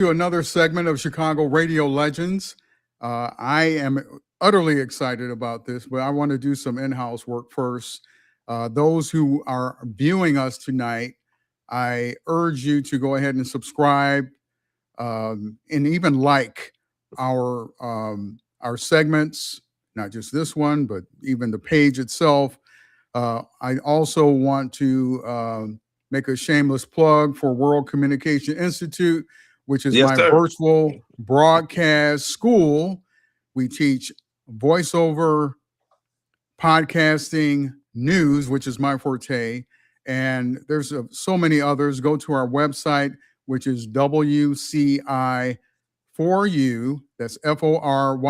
To another segment of Chicago Radio Legends. I am utterly excited about this, but I want to do some in-house work first. Those who are viewing us tonight, I urge you to go ahead and subscribe and even like our segments, not just this one, but even the page itself. I also want to make a shameless plug for World Communication Institute, which is Yes, my sir. virtual broadcast school. We teach voiceover, podcasting, news, which is my forte, and there's so many others. Go to our website, which is WCI for you. That's FORYOU.com.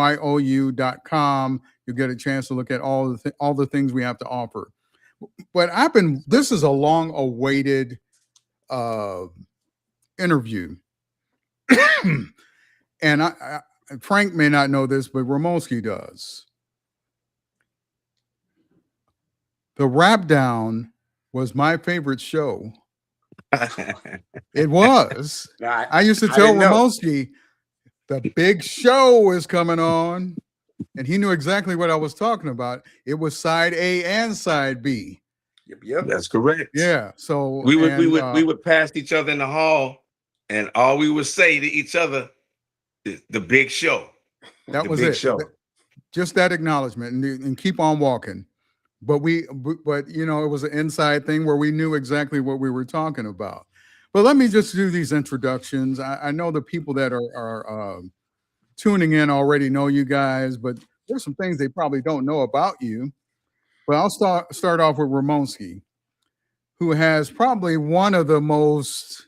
You'll get a chance to look at all the things we have to offer. But this is a long awaited interview. And Frank may not know this, but Ramonski does. The Rap Down was my favorite show. It was. I used to tell Ramonski, the big show is coming on. And he knew exactly what I was talking about. It was side A and side B. Yep. That's correct. Yeah. So we would pass each other in the hall, and all we would say to each other is the big show. That was it. Show. Just that acknowledgement, and keep on walking. But you know, it was an inside thing where we knew exactly what we were talking about. But let me just do these introductions. I know the people that are tuning in already know you guys, but there's some things they probably don't know about you. But I'll start off with Ramonski, who has probably one of the most,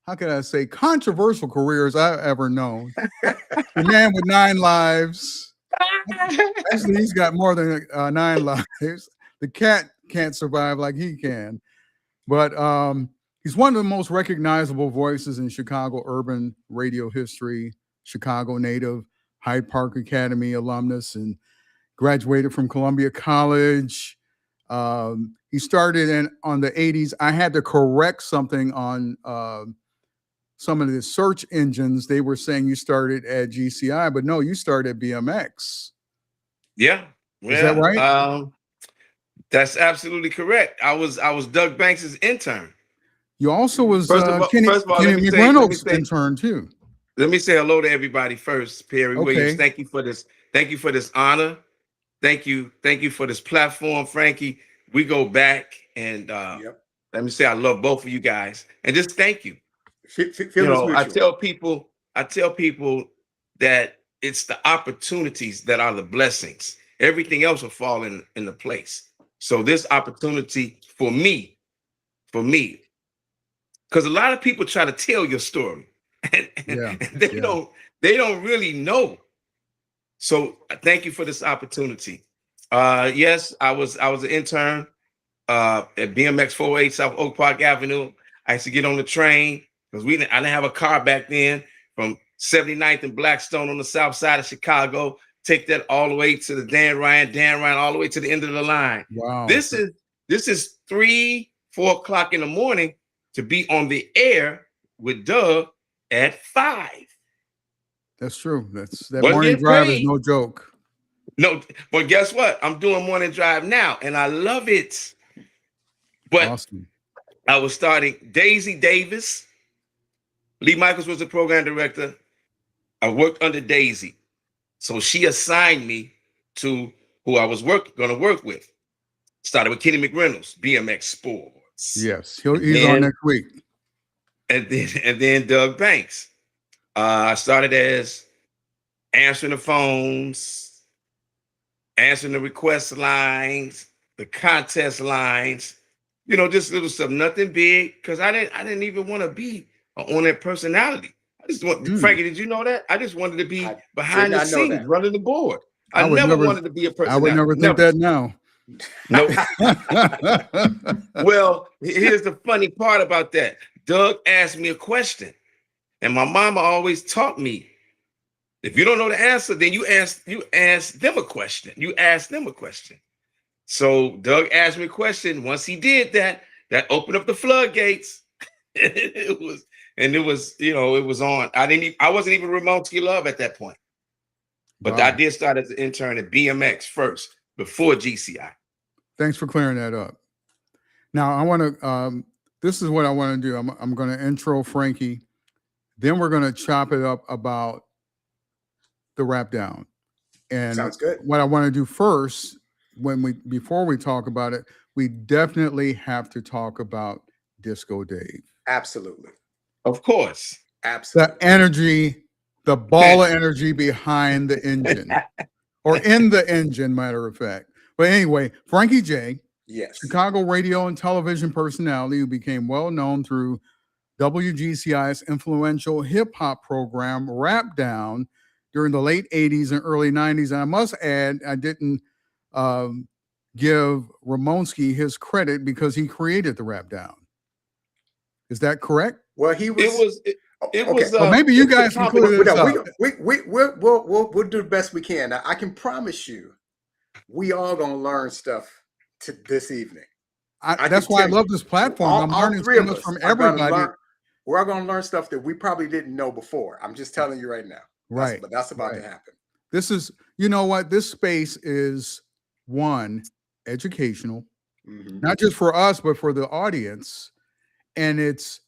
how can I say, controversial careers I've ever known. The man with 9 lives. Actually, he's got more than 9 lives. The cat can't survive like he can. But he's one of the most recognizable voices in Chicago urban radio history. Chicago native, Hyde Park Academy alumnus, and graduated from Columbia College. He started on the 80s. I had to correct something on some of the search engines. They were saying you started at GCI, but no, you started at BMX. Yeah. Is that right? That's absolutely correct. I was Doug Banks' intern. You also was Kenny McReynolds' intern too. Let me say hello to everybody first. Perry Williams, thank you for this. Thank you for this honor. Thank you for this platform, Frankie. We go back, and let me say I love both of you guys, and just thank you. I tell people that it's the opportunities that are the blessings. Everything else will fall into place. So this opportunity for me, because a lot of people try to tell your story. And they don't really know. So thank you for this opportunity. Yes, I was an intern at BMX 408 South Oak Park Avenue. I used to get on the train because I didn't have a car back then, from 79th and Blackstone on the south side of Chicago. Take that all the way to the Dan Ryan all the way to the end of the line. Wow. This is 3-4 o'clock in the morning to be on the air with Doug at 5. That's true. That morning drive is no joke. No, but guess what? I'm doing morning drive now, and I love it. But awesome. I was starting Daisy Davis. Lee Michaels was the program director. I worked under Daisy. So she assigned me to who I was going to work with. Started with Kenny McReynolds, BMX Sports. Yes, he's on next week. And then Doug Banks. I started as answering the phones, answering the request lines, the contest lines, just little stuff, nothing big, because I didn't even want to be on that personality. I just Frankie, did you know that? I just wanted to be behind the scenes, running the board. I never wanted to be a personality. I would never think that now. No. Well, here's the funny part about that. Doug asked me a question, and my mama always taught me, if you don't know the answer, then you ask them a question. You ask them a question. So Doug asked me a question. Once he did that, that opened up the floodgates. It and it was, you know, it was on. I wasn't even Ramonski Love at that point, but Wow. I did start as an intern at BMX first before GCI. Thanks for clearing that up. Now I want to. This is what I want to do. I'm going to intro Frankie, then we're going to chop it up about the Rap Down. And sounds good. What I want to do first, before we talk about it, we definitely have to talk about Disco Dave. Absolutely. Of course. Absolutely. The energy, the ball of energy behind the engine, or in the engine, matter of fact. But anyway, Frankie J, yes, Chicago radio and television personality who became well known through WGCI's influential hip hop program, Rap Down, during the late 80s and early 90s. And I must add, I didn't give Ramonski his credit because he created the Rap Down. Is that correct? Well, he was. It was. Well, maybe you guys can clear this up. We'll do the best we can. Now, I can promise you, we all gonna learn stuff this evening. That's why I love this platform. I'm learning so much from everybody. We're all gonna learn stuff that we probably didn't know before. I'm just telling you right now. Right. But that's about to happen. This is, you know what? This space is one, educational, not just for us, but for the audience. And it's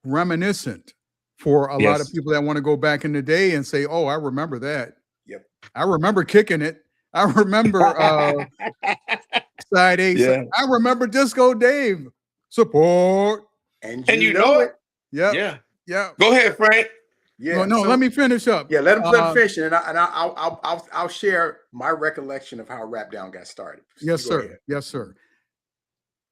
reminiscent for a lot of people that want to go back in the day and say, oh, I remember that. Yep. I remember kicking it. I remember side A. Yeah. I remember Disco Dave. Support. And you know it. Yeah. Yeah. Go ahead, Frank. Yeah. No, let me finish up. Yeah, let him finish, and I'll share my recollection of how Rap Down got started. Yes, sir. Yes, sir.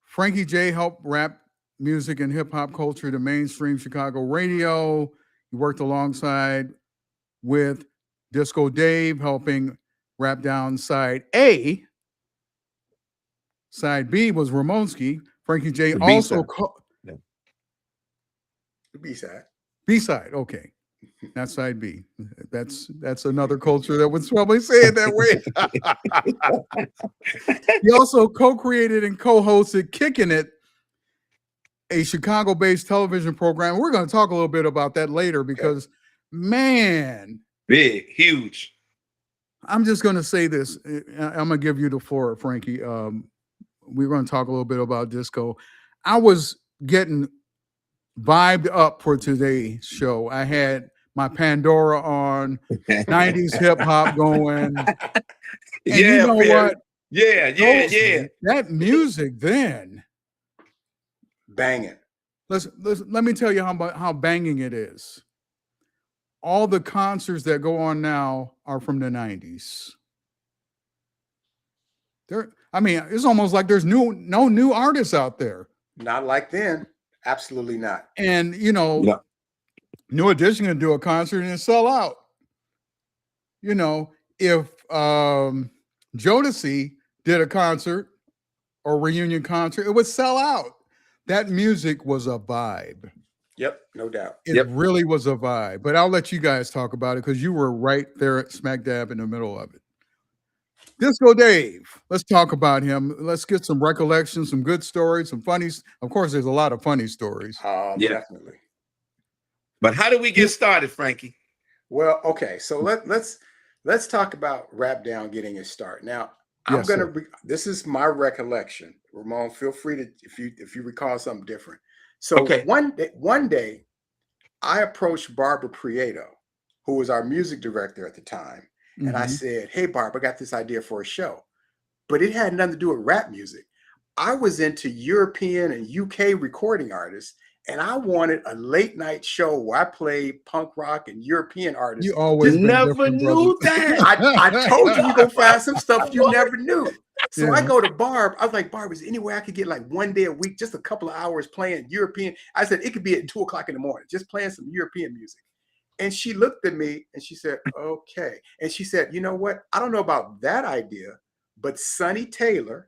Frankie J helped rap music and hip hop culture to mainstream Chicago radio. He worked alongside with Disco Dave, helping Rap Down side A. Side B was Ramonski. Frankie J also the B-side. B-side, okay. Not side B. That's another culture that would probably say it that way. He also co-created and co-hosted Kicking It, a Chicago-based television program. We're going to talk a little bit about that later because, man. Big, huge. I'm just going to say this. I'm going to give you the floor, Frankie. We're going to talk a little bit about disco. I was getting vibed up for today's show. I had my Pandora on, 90s hip hop going. And you know what? Yeah. That music then. Banging. Let me tell you how banging it is. All the concerts that go on now are from the 90s. It's almost like there's no new artists out there. Not like then. Absolutely not. And, New Edition can do a concert and sell out. If Jodeci did a concert or reunion concert, it would sell out. That music was a vibe. Yep, no doubt. It really was a vibe. But I'll let you guys talk about it because you were right there at smack dab in the middle of it. Disco Dave, let's talk about him. Let's get some recollections, some good stories, some funny. Of course, there's a lot of funny stories. Definitely. But how do we get started, Frankie? Well, okay, so let's talk about Rap Down getting its start. Now, this is my recollection. Ramon, feel free to if you recall something different. So one day, I approached Barbara Prieto, who was our music director at the time. And I said, hey, Barb, I got this idea for a show. But it had nothing to do with rap music. I was into European and UK recording artists, and I wanted a late night show where I played punk rock and European artists. You always never knew that. I told you go find some stuff you never knew. So I go to Barb. I was like, Barb, is there any way I could get like one day a week, just a couple of hours playing European? I said, it could be at 2:00 in the morning, just playing some European music. And she looked at me and she said, okay. And she said, you know what? I don't know about that idea, but Sonny Taylor,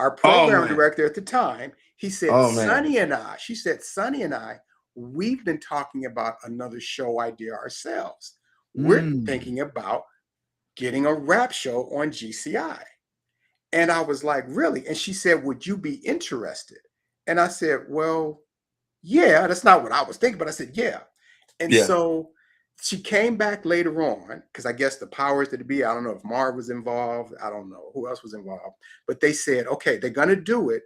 our program director at the time, he said, Sonny and I, we've been talking about another show idea ourselves. We're thinking about getting a rap show on GCI. And I was like, really? And she said, would you be interested? And I said, well, yeah, that's not what I was thinking, but I said, yeah. And Yeah. so she came back later on, because I guess the powers that be, I don't know if Marv was involved, I don't know who else was involved, but they said, okay, they're going to do it,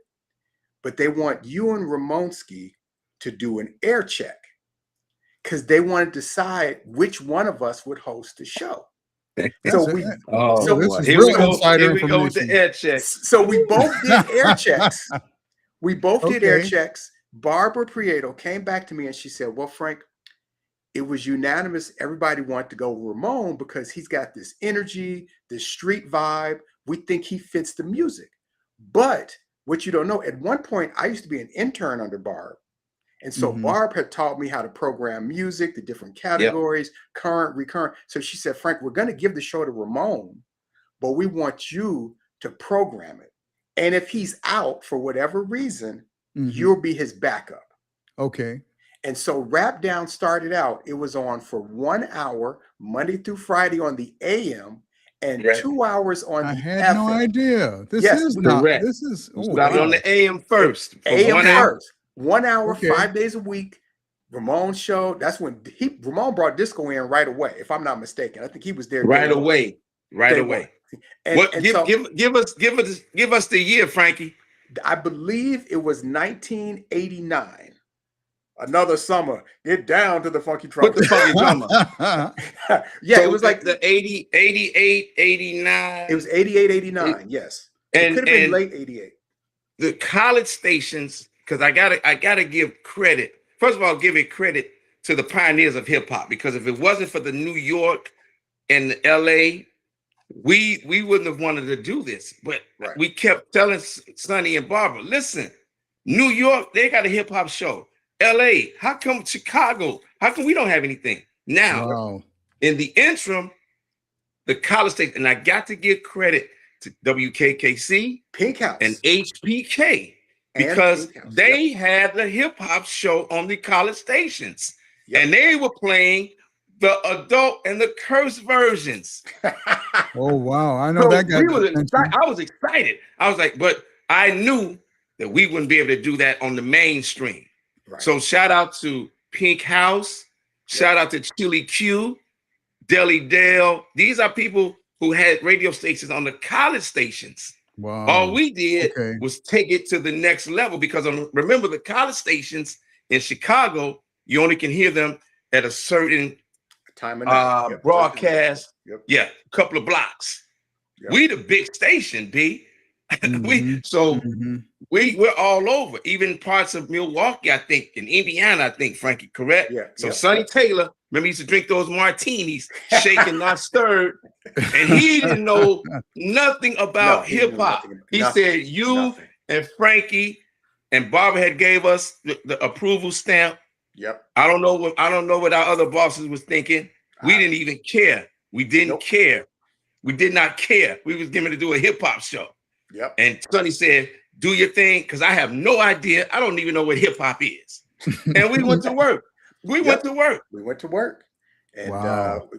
but they want you and Ramonski to do an air check, because they want to decide which one of us would host the show. So we, so this is here real we go. insider Here we go with the information. air check. So we both did air checks. We both did air Okay. checks. Barbara Prieto came back to me and she said, well, Frank, it was unanimous. Everybody wanted to go with Ramon because he's got this energy, this street vibe. We think he fits the music. But what you don't know, at one point, I used to be an intern under Barb. And so Barb had taught me how to program music, the different categories, current, recurrent. So she said, Frank, we're going to give the show to Ramon, but we want you to program it. And if he's out for whatever reason, you'll be his backup. Okay. And so Rap Down started out, it was on for 1 hour, Monday through Friday on the AM, and 2 hours on the FM. I had no idea. This is not, this is on the AM first. AM first. 1 hour, 5 days a week. Ramon's show. That's when Ramon brought disco in right away, if I'm not mistaken. I think he was there right away. Right away. And, what, and give us the year, Frankie. I believe it was 1989. Another summer. Get down to the funky trumpet. Put the funky drummer. Yeah, so it was like the 80, 88, 89. It was 88, 89. Yes. It could have been late 88. The college stations, because I gotta give credit. First of all, give it credit to the pioneers of hip hop, because if it wasn't for the New York and the LA, we wouldn't have wanted to do this. But we kept telling Sonny and Barbara, listen, New York, they got a hip hop show. LA, how come Chicago? How come we don't have anything? Now, in the interim, the college station, and I got to give credit to WKKC, Pink House, and HPK, because they had the hip hop show on the college stations, and they were playing the adult and the curse versions. Oh wow, I know that guy. I was excited. I was like, but I knew that we wouldn't be able to do that on the mainstream. So shout out to Pink House, shout out to Chili Q, Deli Dale. These are people who had radio stations on the college stations. Wow. All we did was take it to the next level, because remember, the college stations in Chicago, you only can hear them at a certain time of broadcast. Yeah, a couple of blocks. We the big station, B. We're all over, even parts of Milwaukee, I think, in Indiana, I think, Frankie, correct? Yeah. So Sonny Taylor, remember, he used to drink those martinis, shaken, not stirred, and he didn't know nothing about hip hop. He said you and Frankie and Barbara had gave us the approval stamp. I don't know what our other bosses was thinking. We didn't even care. We didn't care. We did not care. We was given to do a hip hop show. And Sonny said, do your thing, because I have no idea. I don't even know what hip hop is. And we went to work. We went to work. And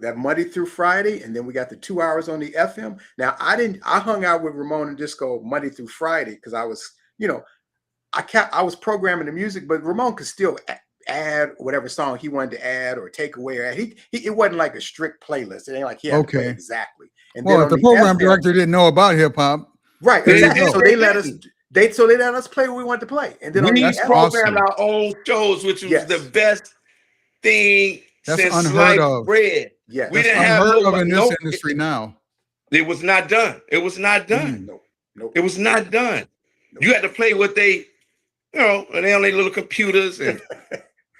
that Monday through Friday, and then we got the 2 hours on the FM. Now I hung out with Ramon and Disco Monday through Friday because I was, I was programming the music, but Ramon could still add whatever song he wanted to add or take away or add. It wasn't like a strict playlist. It ain't like he had to play exactly. And well, if the program director didn't know about hip hop. Right. Exactly. So they let us play what we wanted to play. And then we programmed our own shows, which was the best thing since sliced bread. Yeah. We didn't have unheard of in this industry now. It was not done. It was not done. Nope. It was not done. Nope. You had to play what they, they on their little computers and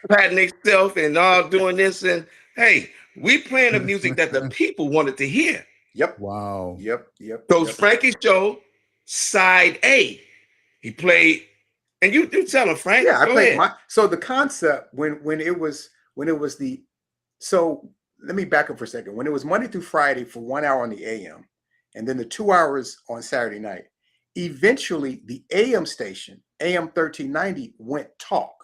patting themselves and all doing this. And hey, we playing the music that the people wanted to hear. Wow. So Frankie's show, side A, he played, and you tell him, Frank. Yeah, I played so the concept when it was the, so let me back up for a second. When it was Monday through Friday for 1 hour on the AM, and then the 2 hours on Saturday night, eventually the AM station, AM 1390, went talk.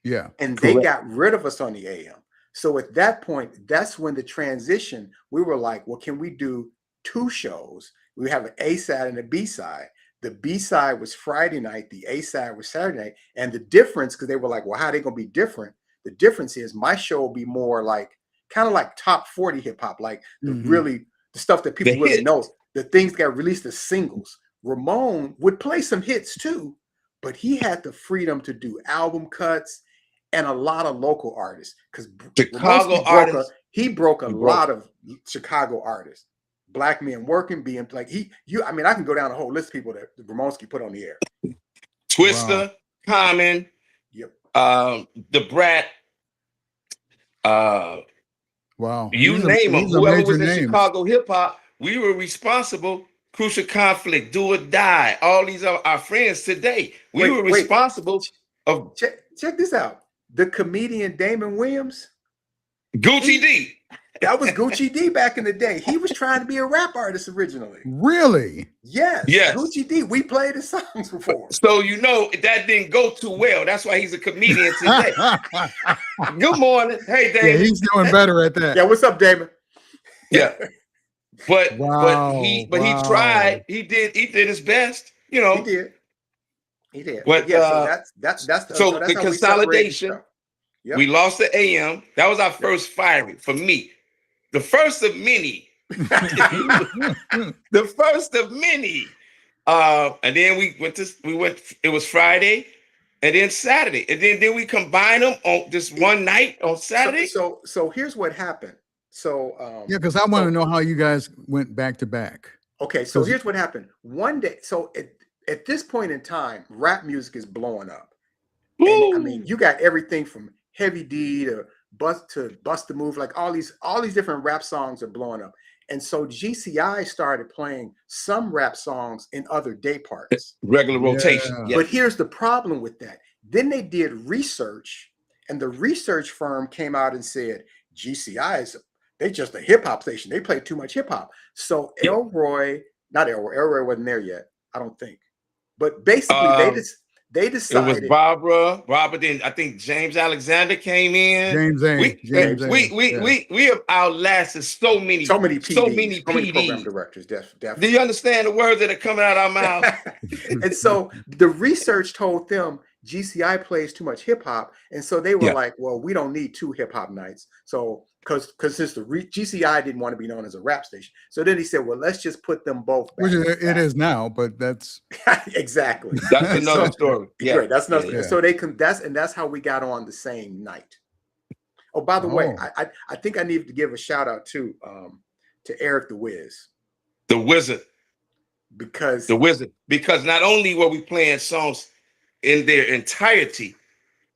Yeah. And they got rid of us on the AM. So at that point, that's when the transition, we were like, well, can we do two shows? We have an A side and a B side. The B side was Friday night. The A side was Saturday night. And the difference, because they were like, well, how are they going to be different? The difference is my show will be more like kind of like top 40 hip hop, like the stuff that people really know, the things that got released as singles. Ramon would play some hits too, but he had the freedom to do album cuts and a lot of local artists, because Chicago artists. He broke a lot of Chicago artists. Black Men Working, being like I mean, I can go down a whole list of people that Ramonski put on the air. Twister, Common, the Brat, you name them. Whoever was in Chicago hip hop, we were responsible. Crucial Conflict, Do or Die, all these are our friends today. We were responsible of check this out. The comedian Damon Williams, Gucci D. That was Gucci D back in the day. He was trying to be a rap artist originally. Really? Yes. Gucci D. We played his songs before. So you know that didn't go too well. That's why he's a comedian today. Good morning. Hey, Damon. Yeah, he's doing better at that. Yeah, what's up, Damon? Yeah. But he tried. He did his best. You know. He did. But yeah, so that's the consolidation. We lost the AM. That was our first firing for me. The first of many. The first of many. And then we went. It was Friday, and then Saturday, and then we combined them on this one night on Saturday. So here's what happened. So yeah, because I want to know how you guys went back to back. Okay, so here's what happened. One day, so at this point in time, rap music is blowing up. And, I mean, you got everything from Heavy D to Bust the Move, like all these different rap songs are blowing up. And so GCI started playing some rap songs in other day parts. Regular rotation. Yeah. But here's the problem with that. Then they did research, and the research firm came out and said, GCI they're just a hip hop station. They play too much hip hop. So Elroy wasn't there yet, I don't think. But basically they decided. It was Barbara. Then I think James Alexander came in. We have outlasted so many program directors. Definitely. Do you understand the words that are coming out of our mouth? And so the research told them GCI plays too much hip hop, and so they were like, "Well, we don't need two hip hop nights." So because since the GCI didn't want to be known as a rap station, so then he said, "Well, let's just put them both back." Which it is now, but that's exactly that's another story. Yeah, right, that's another. Yeah. So that's how we got on the same night. Oh, by the way, I think I need to give a shout out to Eric the Wiz, the Wizard, because not only were we playing songs in their entirety,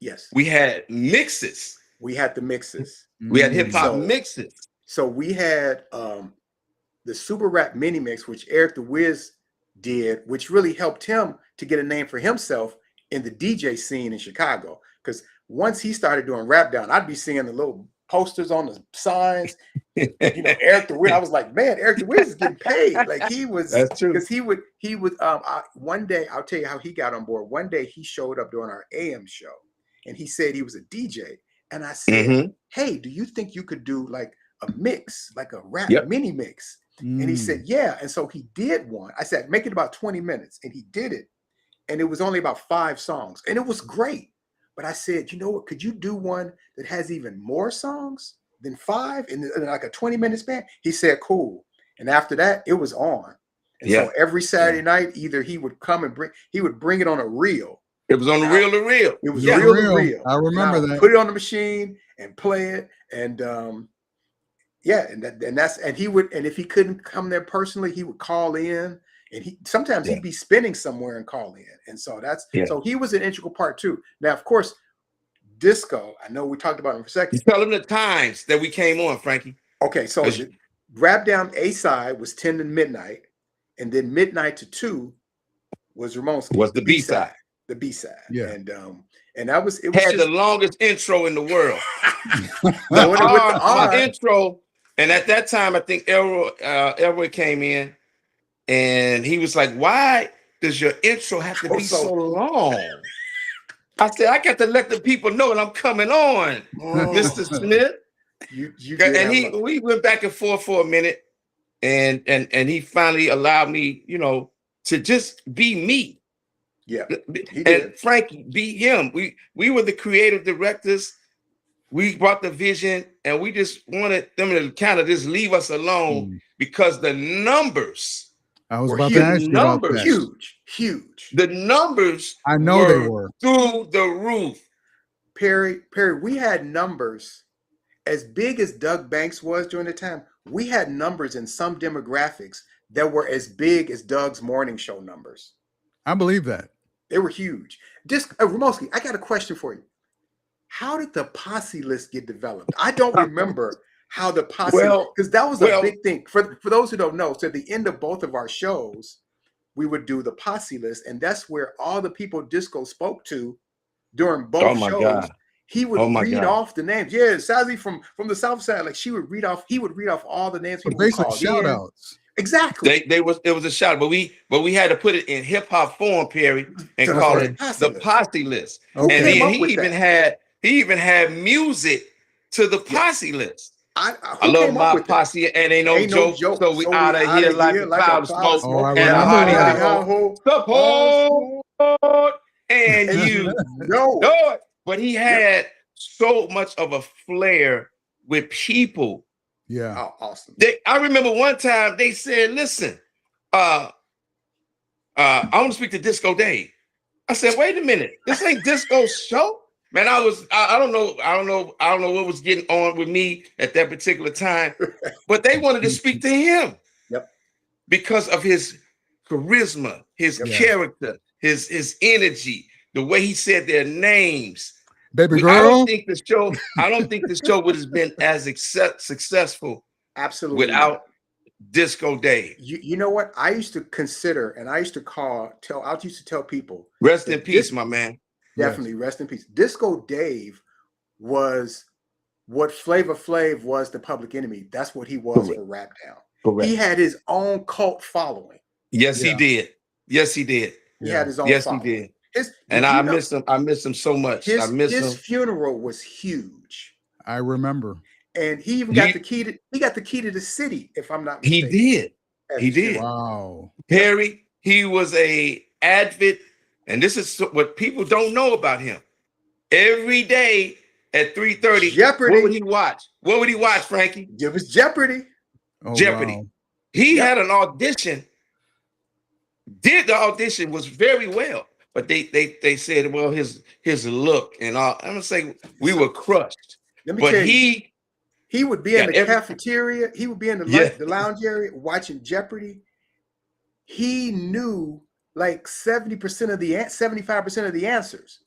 yes, we had mixes. We had the mixes. We had hip hop mixes. So we had the Super Rap Mini Mix, which Eric the Wiz did, which really helped him to get a name for himself in the DJ scene in Chicago. Because once he started doing Rap Down, I'd be seeing the little posters on the signs. Eric the Wiz. I was like, man, Eric the Wiz is getting paid. Like he was. That's true. Because he would. One day, I'll tell you how he got on board. One day he showed up during our AM show, and he said he was a DJ. And I said, hey, do you think you could do like a mix, like a rap mini mix? And he said, yeah. And so he did one. I said, make it about 20 minutes. And he did it. And it was only about 5 songs. And it was great. But I said, you know what? Could you do one that has even more songs than 5 in like a 20-minute span? He said, cool. And after that, it was on. And so every Saturday night, either he would come and bring it on a reel. It was on the reel to reel. It was reel to reel. I remember that. Put it on the machine and play it, and he would. And if he couldn't come there personally, he would call in, and sometimes he'd be spinning somewhere and call in. And so so he was an integral part too. Now, of course, disco. I know we talked about him for a second. Tell him the times that we came on, Frankie. Okay, so Rap Down A side was 10 to midnight, and then midnight to 2 was Ramonski. Was the B side. The B side, and that was the longest intro in the world. Our intro, and at that time, I think Elroy came in, and he was like, "Why does your intro have to be so long?" I said, "I got to let the people know that I'm coming on, Mr. Smith." We went back and forth for a minute, and he finally allowed me, to just be me. Yeah, and Frankie be him. We were the creative directors. We brought the vision, and we just wanted them to kind of just leave us alone because the numbers. I was about to ask you about that. Huge. The numbers. I know they were through the roof. Perry, we had numbers as big as Doug Banks was during the time. We had numbers in some demographics that were as big as Doug's morning show numbers. I believe that. They were huge. Just Ramonski, I got a question for you. How did the posse list get developed? I don't remember how the posse, because that was a big thing. For those who don't know, so at the end of both of our shows, we would do the posse list, and that's where all the people Disco spoke to during both shows. God. He would read off the names. Yeah, Sazzy from the South Side, like he would read off all the names. Basic shout outs. Exactly. It was a shout, but we had to put it in hip hop form, Perry, and call it the posse list. Okay. And then he even had music to the posse list. I love my posse and ain't no joke. So we out of here like a cloud of smoke. Oh, I remember support and you know it. But he had so much of a flair with people. Yeah. Oh, awesome. I remember one time they said, listen, I want to speak to Disco Dave. I said, wait a minute, this ain't Disco's show. Man, I don't know what was getting on with me at that particular time, but they wanted to speak to him. Yep. Because of his charisma, his character, his energy, the way he said their names. Baby girl. I don't think the show would have been as successful absolutely without Disco Dave. You know what? I used to consider, and I used to tell people, rest in peace, my man. Definitely, rest in peace. Disco Dave was what Flavor Flav was to Public Enemy. That's what he was for Rap Down. Correct. He had his own cult following. Yes, he did. Yes, he did. He had his own following. He did. I miss him. I miss him so much. His funeral was huge. I remember. And he even got the key to the city, if I'm not mistaken. He did. Wow. Perry, he was a avid, and this is what people don't know about him. Every day at 3:30, Jeopardy. What would he watch? What would he watch, Frankie? It was Jeopardy. Oh, Jeopardy. Wow. He had an audition. Did the audition, was very well. But they said, well, his look and all. I'm gonna say we were crushed. Let me tell you, he would be in the cafeteria. He would be in the lounge area watching Jeopardy. He knew like 75% of the answers.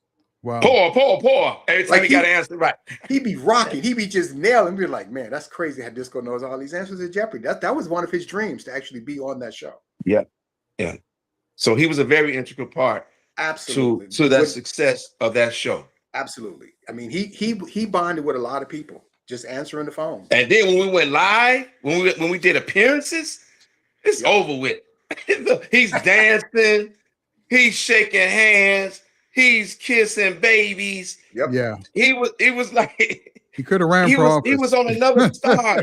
Wow. Poor. Every time he got an answer right. He'd be rocking. He'd be just nailing. We'd be like, man, that's crazy how Disco knows all these answers at Jeopardy. That was one of his dreams, to actually be on that show. Yeah. So he was a very integral part. Absolutely. To that success of that show. Absolutely. I mean, he bonded with a lot of people just answering the phone. And then when we went live, when we did appearances, it's over with. He's dancing, he's shaking hands, he's kissing babies. Yep. Yeah. He was like he could have ran for office. He was on another star.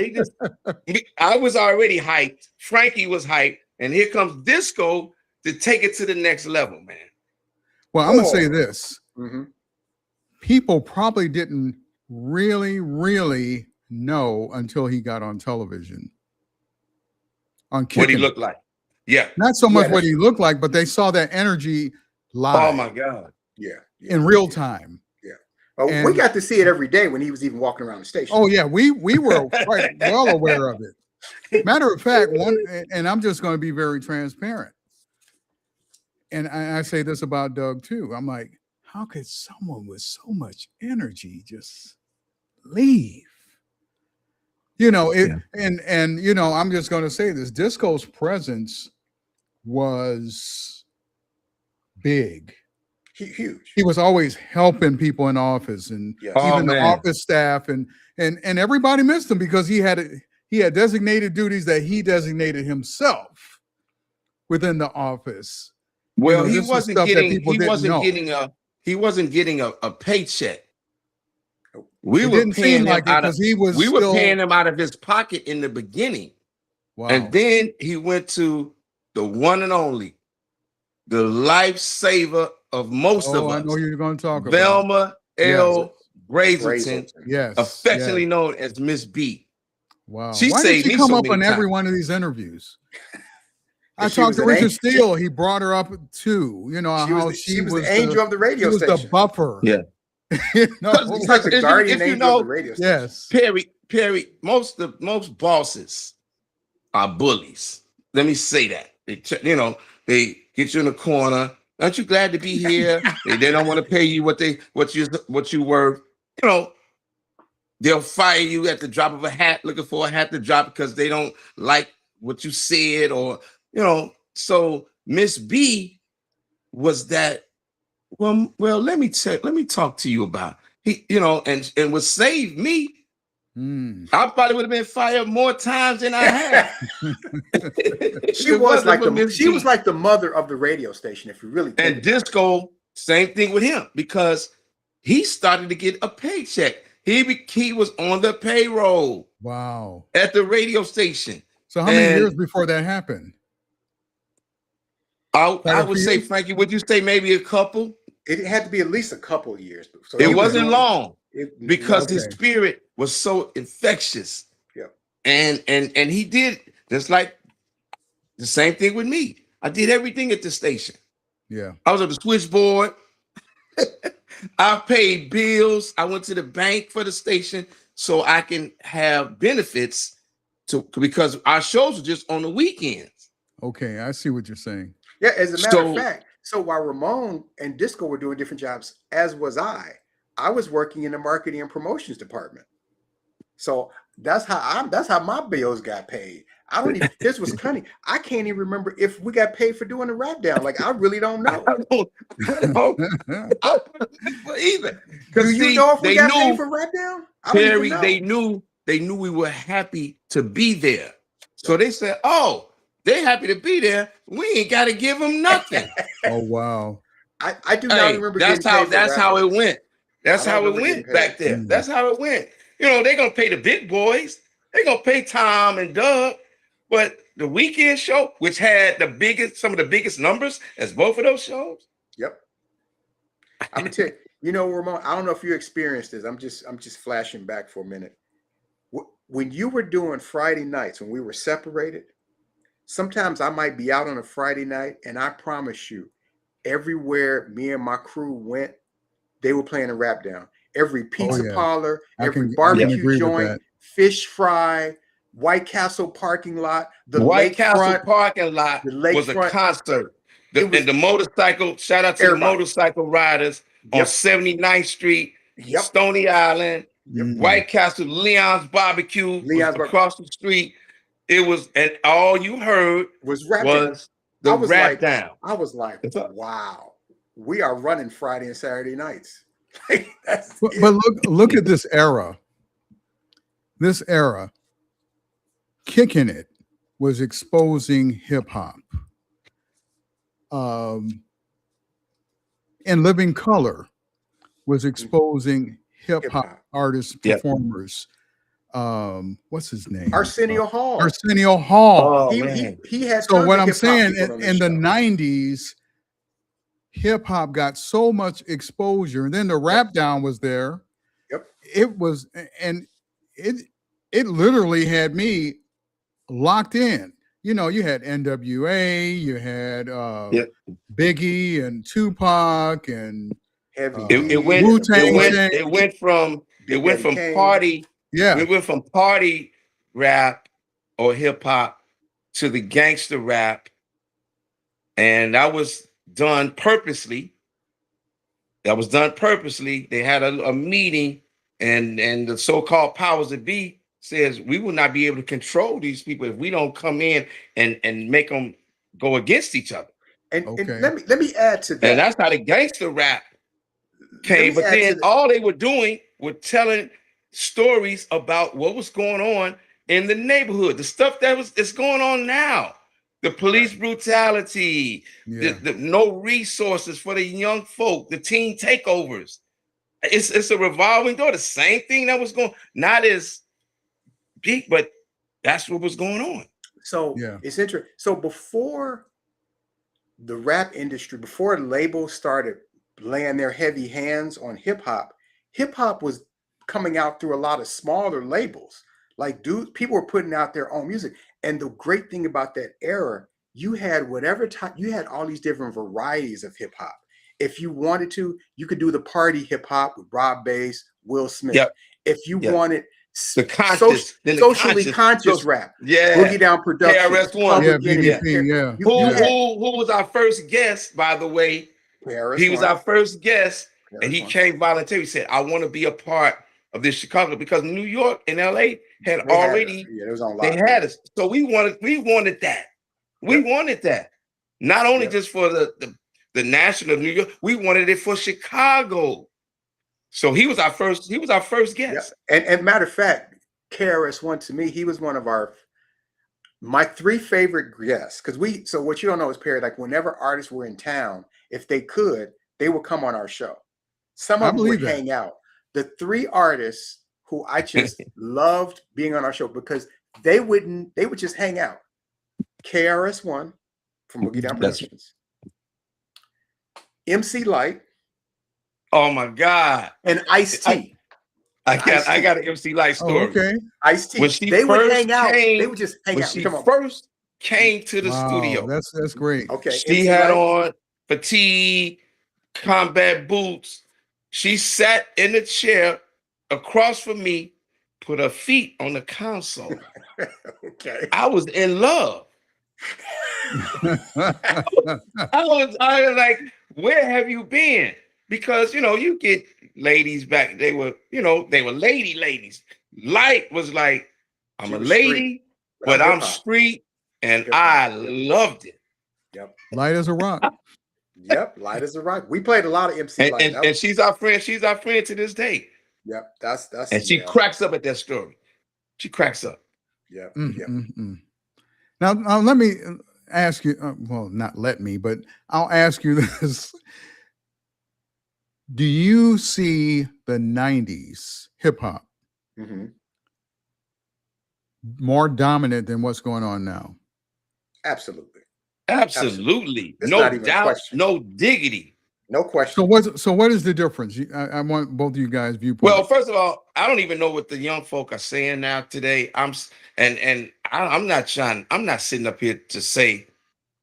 I was already hyped. Frankie was hyped, and here comes Disco to take it to the next level, man. Well, I'm going to say this. Mm-hmm. People probably didn't really know until he got on television. On Kickin'. What he looked like. Yeah. Not so much what he looked like, but they saw that energy live. Oh, my God. Yeah. In real time. Yeah. We got to see it every day when he was even walking around the station. Oh, yeah. We were quite well aware of it. Matter of fact, and I'm just going to be very transparent. And I say this about Doug too. I'm like, how could someone with so much energy just leave? You know, and you know, I'm just going to say this. Disco's presence was big. Huge. He was always helping people in office, and even the office staff, and everybody missed him because he had designated duties that he designated himself within the office. Well, he wasn't getting a paycheck. We were paying him out of his pocket in the beginning. Wow. And then he went to the one and only the lifesaver of most of us. I know you're going to talk about Velma L. Brazelton, yes, affectionately known as Miss B. Wow. She Why did she come up on every one of these interviews? I talked to Richard Steele. He brought her up too. You know how she was the angel of the radio station. She was the buffer. Yeah. It's like the guardian angel of the radio station. Yes. Perry, most bosses are bullies. Let me say that. They get you in the corner. Aren't you glad to be here? they don't want to pay you what you worth. They'll fire you at the drop of a hat, looking for a hat to drop because they don't like what you said, or So Miss B was that. Well, let me talk to you about and would save me. I probably would have been fired more times than I have. She was like the mother of the radio station, if you really think. And Disco, same thing with him, because he started to get a paycheck. He was on the payroll. Wow. At the radio station. So how many years before that happened? I would say, Frankie, would you say maybe a couple? It had to be at least a couple of years. So it wasn't long because his spirit was so infectious. Yeah. And he did just like the same thing with me. I did everything at the station. Yeah. I was on the switchboard. I paid bills. I went to the bank for the station so I can have benefits because our shows were just on the weekends. Okay, I see what you're saying. Yeah, as a matter of fact, so while Ramon and Disco were doing different jobs, as was I was working in the marketing and promotions department. So that's how my bills got paid. I don't even. This was cunning. I can't even remember if we got paid for doing the rap down. Like, I really don't know. I don't know either. Do you know if we got paid for rap down? Perry, they knew we were happy to be there. So they said, "Oh, they're happy to be there. We ain't got to give them nothing." Oh wow! I do not remember. That's how it went. That's how it went back there. That's how it went. They're gonna pay the big boys. They're gonna pay Tom and Doug. But the weekend show, which had some of the biggest numbers as both of those shows. Yep. I'm gonna tell you, Ramon, I don't know if you experienced this. I'm just flashing back for a minute. When you were doing Friday nights, when we were separated, sometimes I might be out on a Friday night, and I promise you, everywhere me and my crew went, they were playing a rap down. Every pizza parlor, every barbecue joint, fish fry, White Castle parking lot, the White Castle parking lot was a concert. And the motorcycle, shout out to the motorcycle riders on 79th Street, Stony Island, White Castle, Leon's Barbecue across the street. It was, and all you heard was the rap down. I was like, wow, we are running Friday and Saturday nights. But look at this era. This era. Kicking It was exposing hip hop. And Living Color was exposing hip hop artists, performers. What's his name? Arsenio Hall. Arsenio Hall. Oh, he had. So what I'm saying, in the 90s, hip hop got so much exposure, and then the rap down was there. Yep. It was, and it literally had me locked in. You had NWA, you had Biggie and Tupac and it went from party. Yeah, we went from party rap or hip hop to the gangster rap, and that was done purposely. They had a meeting, and the so-called powers that be says we will not be able to control these people if we don't come in and make them go against each other. And let me add to that. And that's how the gangster rap came. But then all they were doing was telling stories about what was going on in the neighborhood, the stuff that's going on now, the police brutality, the no resources for the young folk, the teen takeovers. It's a revolving door. The same thing that was going, not as big, but that's what was going on. So it's interesting. So before the rap industry, before labels started laying their heavy hands on hip hop was coming out through a lot of smaller labels. Like, people were putting out their own music. And the great thing about that era, you had whatever type, you had all these different varieties of hip hop. If you wanted to, you could do the party hip hop with Rob Bass, Will Smith. Yep. If you wanted socially conscious rap, yeah, Boogie Down Production, KRS-One, yeah, BDP, yeah. Who was our first guest, by the way? He was our first guest, and he came voluntarily. He said, "I want to be a part of this Chicago," because New York and LA had already had us. So we wanted that. We wanted that. Not only just for the national of New York, we wanted it for Chicago. So he was our first guest. And matter of fact, KRS-One, to me, he was one of my 3 favorite guests. So what you don't know is, Perry, like, whenever artists were in town, if they could, they would come on our show. Some of them would hang out. The 3 artists who I just loved being on our show, because they would just hang out. KRS-One from Boogie Down Productions, MC Light. Oh my God! And Ice-T. I got an MC Light story. Oh, okay. Ice-T. They would hang out. They would just hang out. When she first came to the studio, that's great. Okay. She had on fatigue, combat boots. She sat in the chair across from me, put her feet on the console. Okay. I was in love. I was like, where have you been? Because, you get ladies back. They were ladies. Light was like, I'm a lady, but I'm street, and I loved it. Yep. Light as a rock. Yep, light as a rock. We played a lot of MC Light. And she's our friend. She's our friend to this day. Yep, that's. And she cracks up at that story. She cracks up. Yeah. Now let me ask you. Well, not let me, but I'll ask you this. Do you see the 90s hip hop more dominant than what's going on now? Absolutely. No doubt. No diggity. No question. So what is the difference? I want both of you guys' viewpoints. Well, first of all, I don't even know what the young folk are saying now today. I'm not sitting up here to say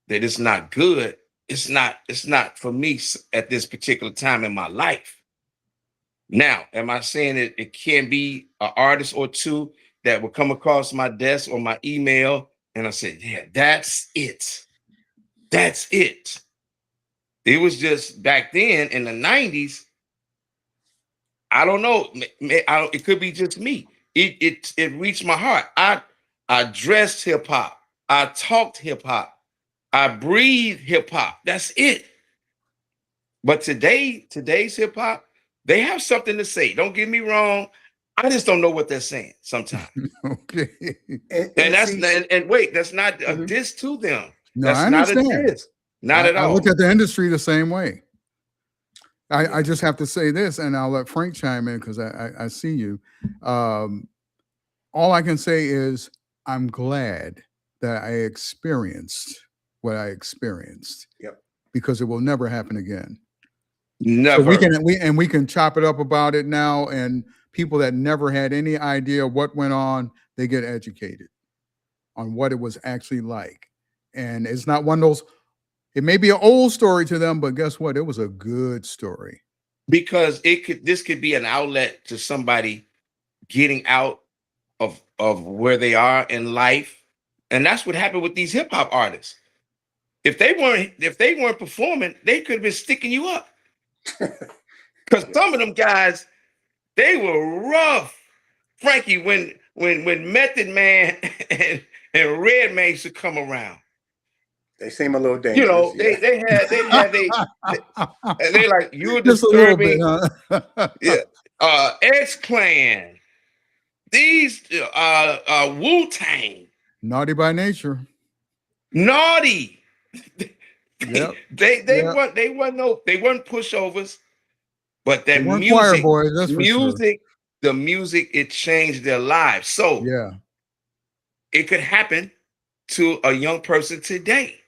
that it's not good. It's not for me at this particular time in my life. Now, am I saying that it can be an artist or two that will come across my desk or my email, and I said, yeah, that's it. That's it. It was just back then in the 90s. I don't know. It could be just me. It reached my heart. I dressed hip hop. I talked hip hop. I breathe hip hop. That's it. But today's hip hop, they have something to say. Don't get me wrong. I just don't know what they're saying sometimes. Okay. And wait, that's not a diss to them. No, that's I understand. Not a diss. Not at all. I look at the industry the same way. I just have to say this, and I'll let Frank chime in because I see you. All I can say is I'm glad that I experienced what I experienced. Yep. Because it will never happen again. Never. So we can chop it up about it now, and people that never had any idea what went on, they get educated on what it was actually like. And it's not one of those, it may be an old story to them, but guess what? It was a good story. Because this could be an outlet to somebody getting out of where they are in life. And that's what happened with these hip hop artists. If they weren't performing, they could have been sticking you up. Because some of them guys, they were rough. Frankie, when Method Man and Redman used to come around, they seem a little dangerous. They like, you're disturbing. X-Clan, these Wu-Tang, naughty by nature. Naughty. Yep. They weren't pushovers, but that music, choir boys, that's music, the music, it changed their lives. So it could happen to a young person today.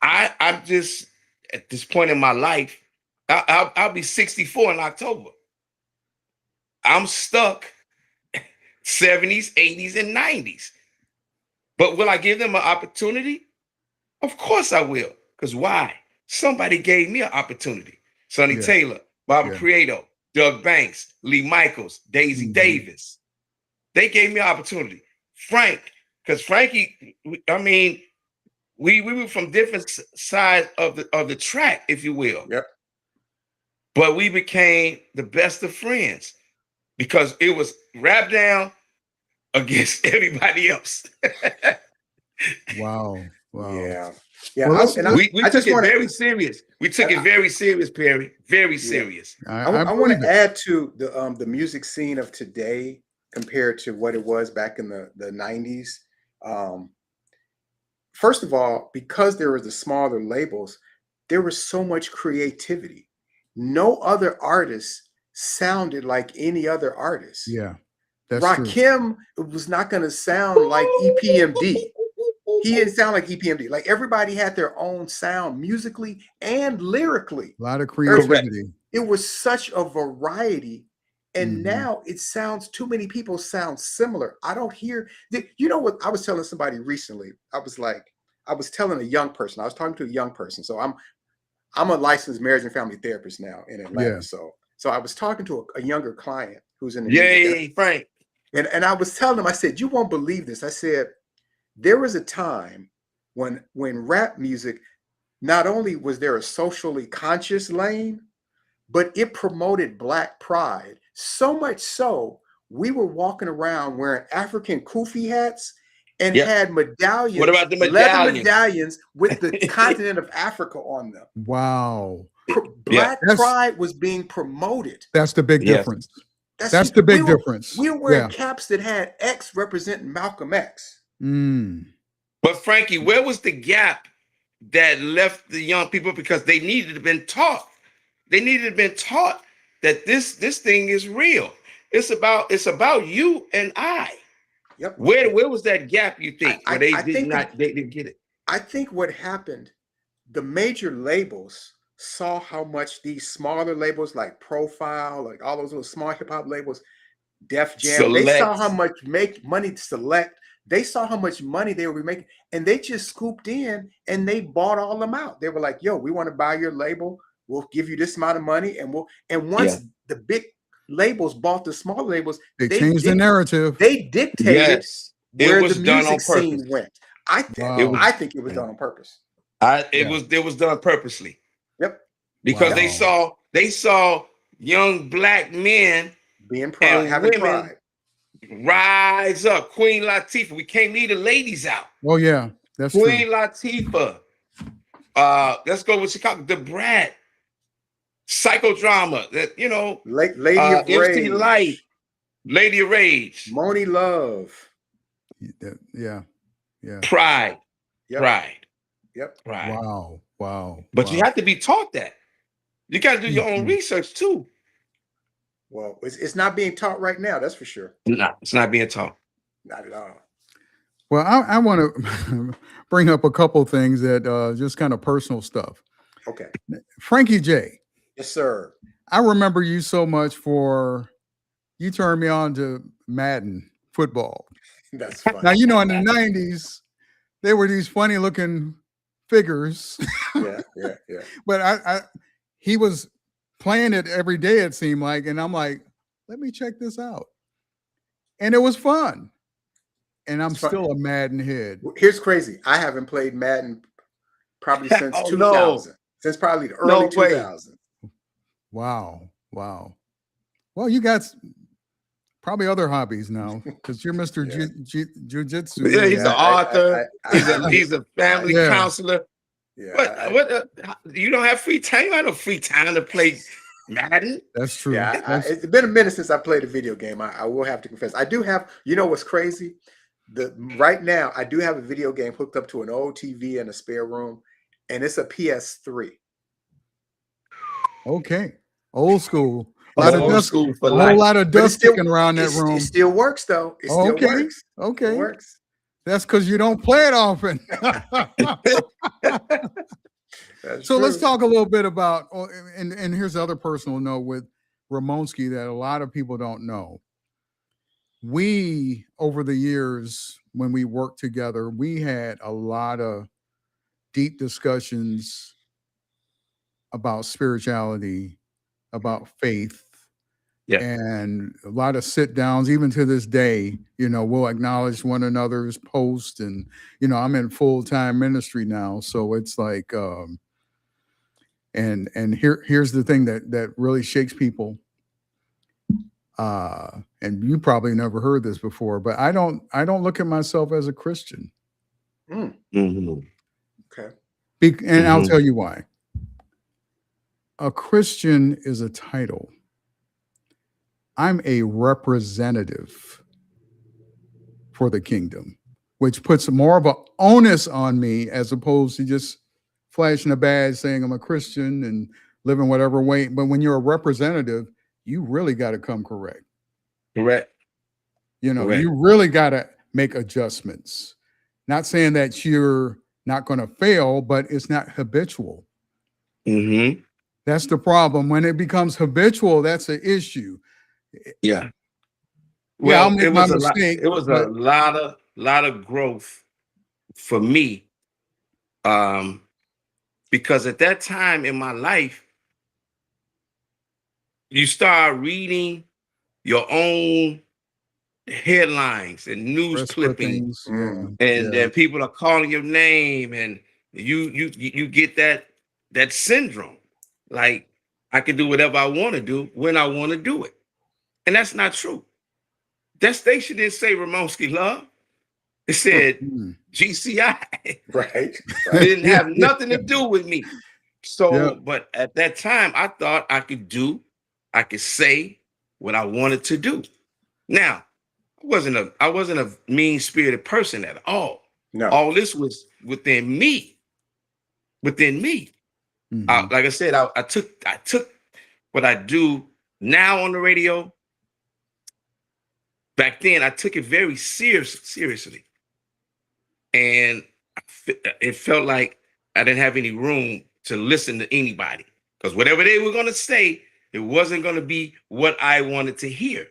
I'm just at this point in my life. I'll be 64 in October. I'm stuck 70s, 80s, and 90s. But will I give them an opportunity? Of course I will. Because why? Somebody gave me an opportunity. Sonny Taylor, Bobby Prieto, Doug Banks, Lee Michaels, Daisy Davis. They gave me an opportunity. Frank, because Frankie, I mean, we were from different sides of the track, if you will. Yep. But we became the best of friends because it was Rap Down against everybody else. Wow. Yeah. Yeah. Well, we took it very serious. We took it very serious, Perry. Very serious. I want to add to the music scene of today compared to what it was back in the 90s. First of all, because there was the smaller labels, there was so much creativity. No other artist sounded like any other artist. Yeah. That's Rakim was not going to sound like EPMD. He didn't sound like EPMD. Like everybody had their own sound musically and lyrically. A lot of creativity. It was such a variety. And now it sounds, too many people sound similar. I don't hear, you know what? I was telling somebody recently, I was telling a young person, I was talking to a young person. So I'm a licensed marriage and family therapist now in Atlanta. Yeah. So I was talking to a younger client who's in the Frank. And I was telling him, I said, you won't believe this. I said, there was a time when rap music, not only was there a socially conscious lane, but it promoted Black pride. So much so, we were walking around wearing African kufi hats and had medallions. What about the leather medallions with the continent of Africa on them? Wow. Black pride was being promoted. That's the big difference. That's the big difference. We were wearing caps that had X representing Malcolm X. But Frankie, where was the gap that left the young people? Because they needed to have been taught. They needed to have been taught that this thing is real. It's about you and I. Yep. Where was that gap, you think? Where they didn't get it? I think what happened, the major labels saw how much these smaller labels like Profile, like all those little small hip hop labels, Def Jam, they saw how much money Select. They saw how much money they were making, and they just scooped in and they bought all them out. They were like, "Yo, we want to buy your label. We'll give you this amount of money." And once the big labels bought the small labels, they changed the narrative. They dictated where the music scene went. I think it was done on purpose. It was done purposely. Yep. Because they saw young Black men being proud, having pride. Rise up. Queen Latifah. We can't leave the ladies out. Oh, yeah. That's Queen Latifah. Let's go with Chicago. The Brat. Psychodrama. That, you know. Lady of Rage. Light. Lady of Rage. Moni Love. Yeah. Pride. Yep. Pride. Yep. Pride. Wow. But you have to be taught that. You got to do your own research too. Well, it's not being taught right now, that's for sure. No, it's not being taught. Not at all. Well, I want to bring up a couple things that just kind of personal stuff. Okay. Frankie J. Yes, sir. I remember you so much you turned me on to Madden football. That's funny. Now, you know, in the 90s, there were these funny looking figures. Yeah. But he was playing it every day, it seemed like, and I'm like, let me check this out. And it was fun. And I'm still a Madden head. Here's crazy. I haven't played Madden probably since 2000. Since probably the early 2000s. Wow. Well, you got probably other hobbies now because you're Mr. Jiu-Jitsu. Yeah, he's an author. He's a family counselor. Yeah, but you don't have free time. You have no free time to play Madden. That's true. Yeah, it's been a minute since I played a video game. I will have to confess. I do have. You know what's crazy? Right now I do have a video game hooked up to an old TV in a spare room, and it's a PS3. Okay, old school. A whole lot of dust sticking around that room. It still works though. It still works. Okay. It works. That's because you don't play it often. So let's talk a little bit about, and here's the other personal note with Ramonski that a lot of people don't know. We, over the years, when we worked together, we had a lot of deep discussions about spirituality, about faith, and a lot of sit downs. Even to this day, we'll acknowledge one another's posts, and I'm in full-time ministry now, so it's like, and here's the thing that really shakes people. And you probably never heard this before, but I don't look at myself as a Christian. Mm-hmm. Okay. And I'll tell you why. A Christian is a title. I'm a representative for the kingdom, which puts more of an onus on me as opposed to just flashing a badge saying I'm a Christian and living whatever way. But when you're a representative, you really got to come correct. Correct. You really got to make adjustments. Not saying that you're not going to fail, but it's not habitual. Mm-hmm. That's the problem. When it becomes habitual, that's an issue. Yeah. Well, I'll make my mistake. It was a lot of growth for me. Because at that time in my life, you start reading your own headlines and news clippings, and then people are calling your name, and you get that syndrome. Like, I can do whatever I want to do when I want to do it. And that's not true. That station didn't say Ramonski Love. It said GCI. Right. It didn't have nothing to do with me. So, but at that time, I thought I could say what I wanted to do. Now, I wasn't a mean-spirited person at all. No. All this was within me. Mm-hmm. Like I said, I took what I do now on the radio. Back then, I took it very seriously. And it felt like I didn't have any room to listen to anybody, because whatever they were going to say, it wasn't going to be what I wanted to hear.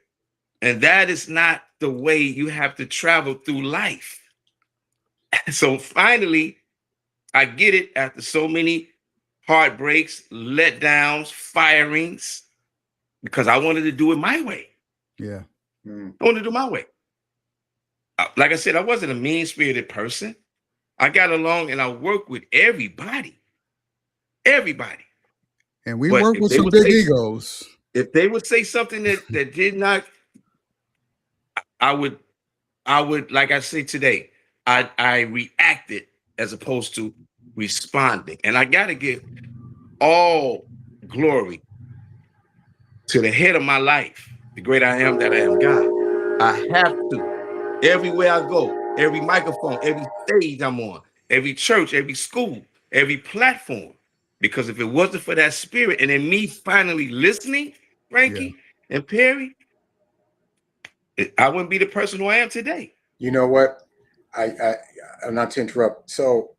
And that is not the way you have to travel through life. So finally, I get it after so many heartbreaks, letdowns, firings, because I wanted to do it my way. Yeah. I wanted to do my way. Like I said, I wasn't a mean-spirited person. I got along and I worked with everybody. And we work with some big egos. If they would say something that did not, I would, like I say today, I reacted as opposed to responding. And I got to give all glory to the head of my life, the great I am that I am God. I have to. Everywhere I go, every microphone, every stage I'm on, every church, every school, every platform. Because if it wasn't for that spirit and then me finally listening, Frankie and Perry, I wouldn't be the person who I am today. You know what? I'm not to interrupt. So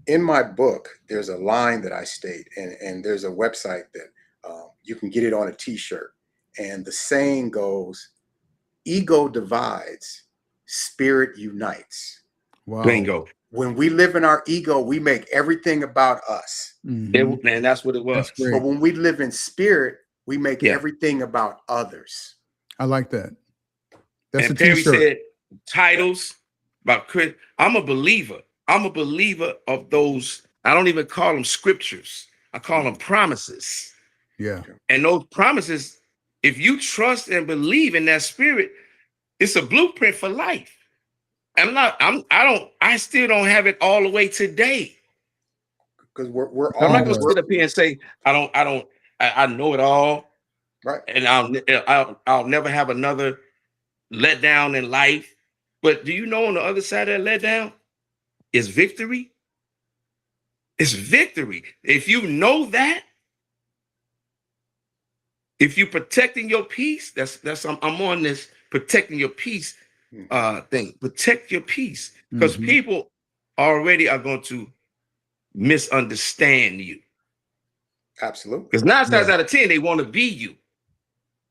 in my book, there's a line that I state, and there's a website that you can get it on a t-shirt. And the saying goes, ego divides, spirit unites. Wow. Bingo. When we live in our ego, we make everything about us. Mm-hmm. And that's what it was. But when we live in spirit, we make everything about others. I like that. That's and Perry said titles about Chris. I'm a believer. I'm a believer of those. I don't even call them scriptures. I call them promises. Yeah. And those promises, if you trust and believe in that spirit, it's a blueprint for life. I still don't have it all the way today. Because we're all, I'm not gonna sit up here and say I know it all. Right. And I'll never have another letdown in life. But do you know on the other side of that letdown is victory? It's victory. If you know that, if you're protecting your peace, I'm on this protecting your peace. thing. Protect your peace, because people already are going to misunderstand you. Absolutely. Because 9 times out of 10, they want to be you.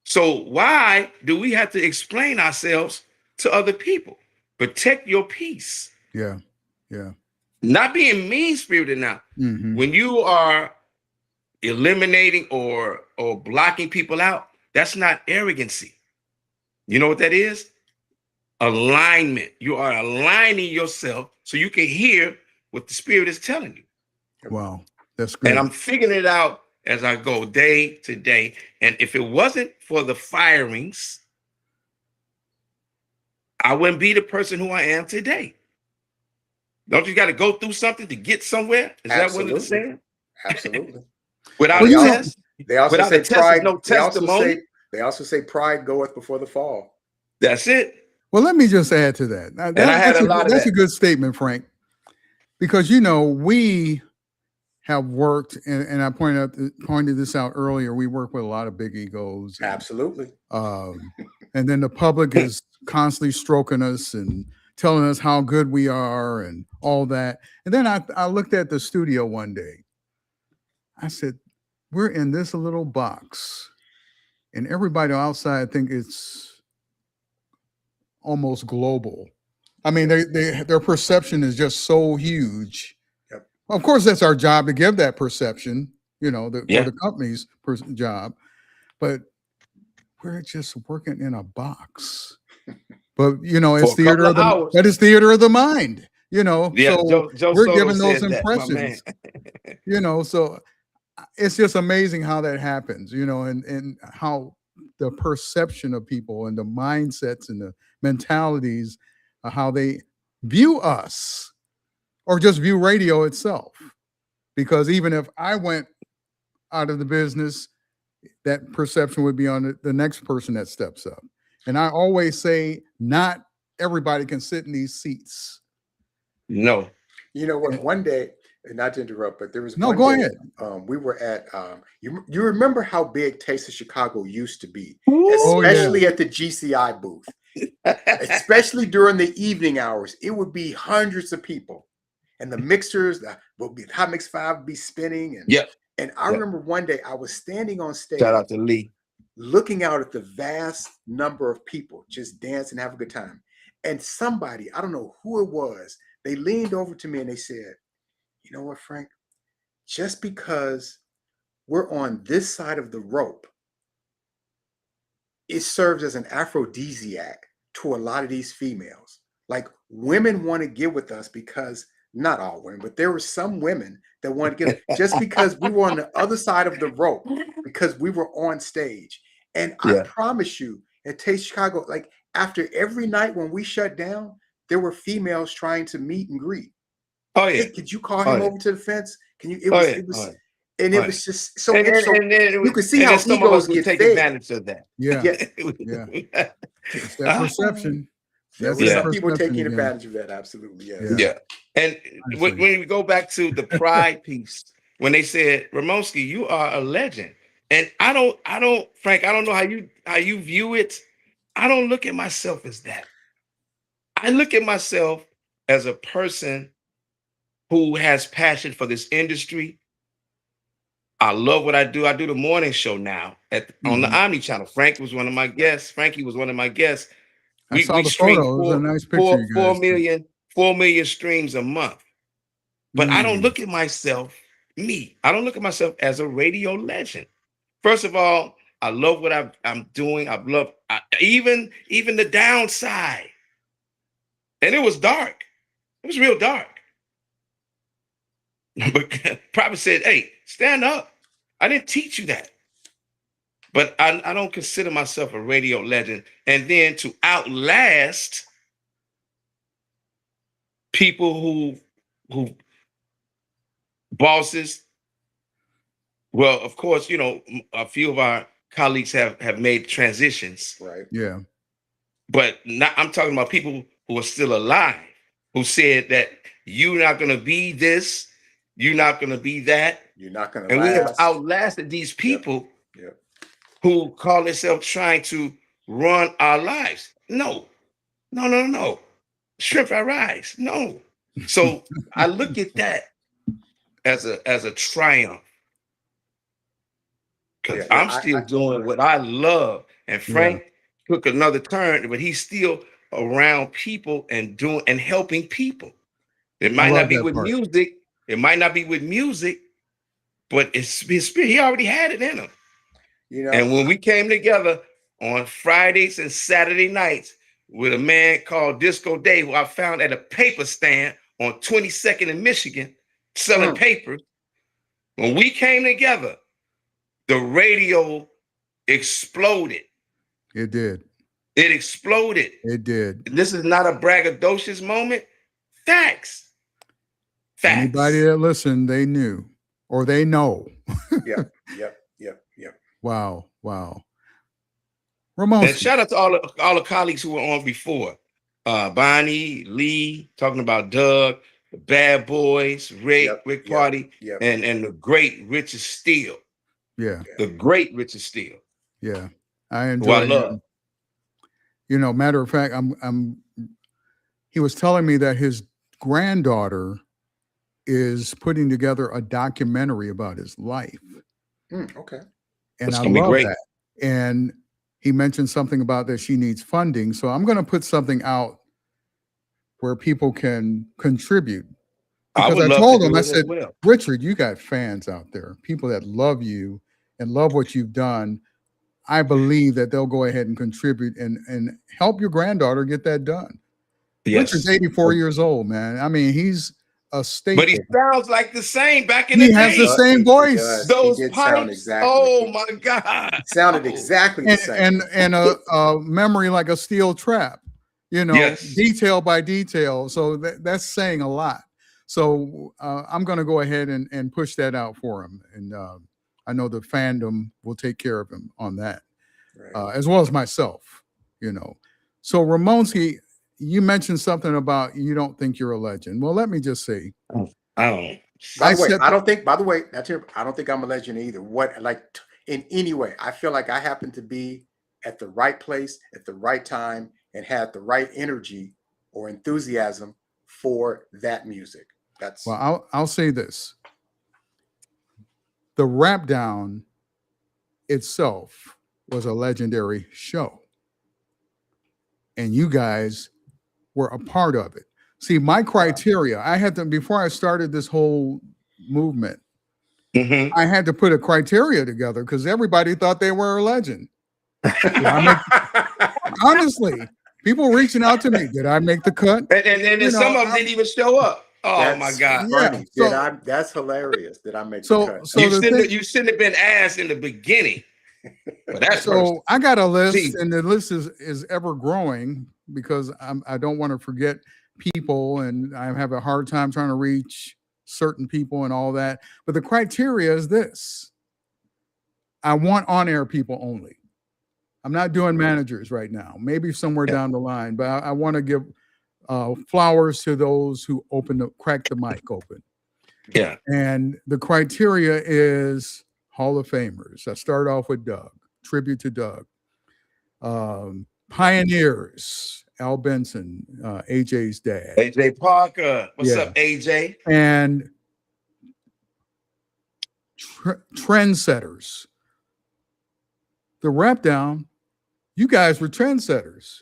So why do we have to explain ourselves to other people? Protect your peace. Yeah. Not being mean-spirited now. When you are eliminating or blocking people out, that's not arrogancy. You know what that is? Alignment. You are aligning yourself so you can hear what the Spirit is telling you. Wow, that's good. And I'm figuring it out as I go day to day. And if it wasn't for the firings, I wouldn't be the person who I am today. Don't you got to go through something to get somewhere? Is that what it's saying? Absolutely. Without a test, they also without say a test, pride. no testimony. They also say pride goeth before the fall. That's it. Well, let me just add to that. That's a good statement, Frank, because we have worked, and I pointed this out earlier. We work with a lot of big egos. Absolutely. And then the public is constantly stroking us and telling us how good we are and all that. And then I looked at the studio one day. I said, we're in this little box, and everybody outside think it's almost global. I mean, their perception is just so huge. Yep. Of course, that's our job to give that perception, or the company's job. But we're just working in a box. But it's theater of the mind. So we're giving those impressions. So it's just amazing how that happens. And how the perception of people and the mindsets and the mentalities, how they view us, or just view radio itself. Because even if I went out of the business, that perception would be on the next person that steps up. And I always say, not everybody can sit in these seats. No. You know what? One day, not to interrupt, but there was go ahead. We were at you remember how big Taste of Chicago used to be, Ooh, especially at the GCI booth, especially during the evening hours. It would be hundreds of people, and the mixers, the Hot Mix 5 would be spinning. And I remember one day I was standing on stage. Shout out to Lee. Looking out at the vast number of people just dance and have a good time. And somebody, I don't know who it was, they leaned over to me and they said, you know what, Frank? Just because we're on this side of the rope, it serves as an aphrodisiac to a lot of these females. Like, women want to get with us because, not all women, but there were some women that wanted to get just because we were on the other side of the rope, because we were on stage. And I promise you, at Taste Chicago, like after every night when we shut down, there were females trying to meet and greet. Oh yeah. Hey, could you call him over to the fence? Can you? It was just so. And you could see how egos get take fed. advantage of that. Yeah. It's that perception. Some people taking advantage of that. Absolutely. Yeah. And when we go back to the pride piece, when they said, Ramonski, you are a legend. And I don't, Frank, I don't know how you view it. I don't look at myself as that. I look at myself as a person who has passion for this industry. I love what I do. I do the morning show now on the Omni channel. Frankie was one of my guests. I saw the photo. It was a nice picture. 4 million streams a month. But I don't look at myself, I don't look at myself as a radio legend. First of all, I love what I'm doing. I love even the downside. And it was dark. It was real dark. But probably said, hey, stand up. I didn't teach you that. But I don't consider myself a radio legend. And then to outlast people who bosses. Well, of course, a few of our colleagues have made transitions. Right. Yeah. But I'm talking about people who are still alive, who said that you're not going to be this, you're not going to be that. You're not going to last. And we have outlasted these people who call themselves trying to run our lives. No, No. Shrimp fried rice. No. So I look at that as a triumph. Because I'm still doing what I love. And Frank took another turn, but he's still around people and doing and helping people. It might not be with music. It might not be with music, but it's his spirit. He already had it in him. You know, and when we came together on Fridays and Saturday nights with a man called Disco Dave, who I found at a paper stand on 22nd in Michigan, selling papers. When we came together, the radio exploded. It did. It exploded. It did. This is not a braggadocious moment. Facts. Anybody that listened, they knew or they know. Yep. Wow. Ramonski. And shout out to all the colleagues who were on before. Bonnie, Lee, talking about Doug, the Bad Boys, Rick Party, and the great Richard Steele. Yeah. The great Richard Steele. Yeah. I enjoy him. You know, matter of fact, he was telling me that his granddaughter is putting together a documentary about his life. Okay. And I love that. And he mentioned something about that she needs funding. So I'm going to put something out where people can contribute. Because I told him, I said, Richard, you got fans out there, people that love you and love what you've done. I believe that they'll go ahead and contribute and help your granddaughter get that done. Yes. Richard's 84 years old, man. I mean, he's a staple. But he sounds like the same back in the day. He has the same voice. Those pipes. Exactly. Oh my God. It sounded exactly the same. And a memory like a steel trap, you know, detail by detail. So that's saying a lot. So I'm going to go ahead and push that out for him. And I know the fandom will take care of him on that, as well as myself, you know. So Ramonski, you mentioned something about you don't think you're a legend. Well, let me just say, I don't think I'm a legend either. In any way, I feel like I happen to be at the right place at the right time and had the right energy or enthusiasm for that music. I'll say this. The Rap Down itself was a legendary show. And you guys were a part of it. See, my criteria, I had to, before I started this whole movement, I had to put a criteria together because everybody thought they were a legend. Honestly, people reaching out to me, did I make the cut? And some of them didn't even show up. Oh my God! Yeah, that's hilarious. Did I make the cut? So you shouldn't have been asked in the beginning. But that's so I got a list, and the list is ever growing because I don't want to forget people, and I have a hard time trying to reach certain people and all that. But the criteria is this: I want on-air people only. I'm not doing managers right now. Maybe somewhere down the line, but I want to give flowers to those who crack the mic open. Yeah. And the criteria is Hall of Famers. I start off with Doug, tribute to Doug. Pioneers, Al Benson, AJ's dad. AJ Parker. What's up, AJ? And trendsetters. The Rap Down, you guys were trendsetters.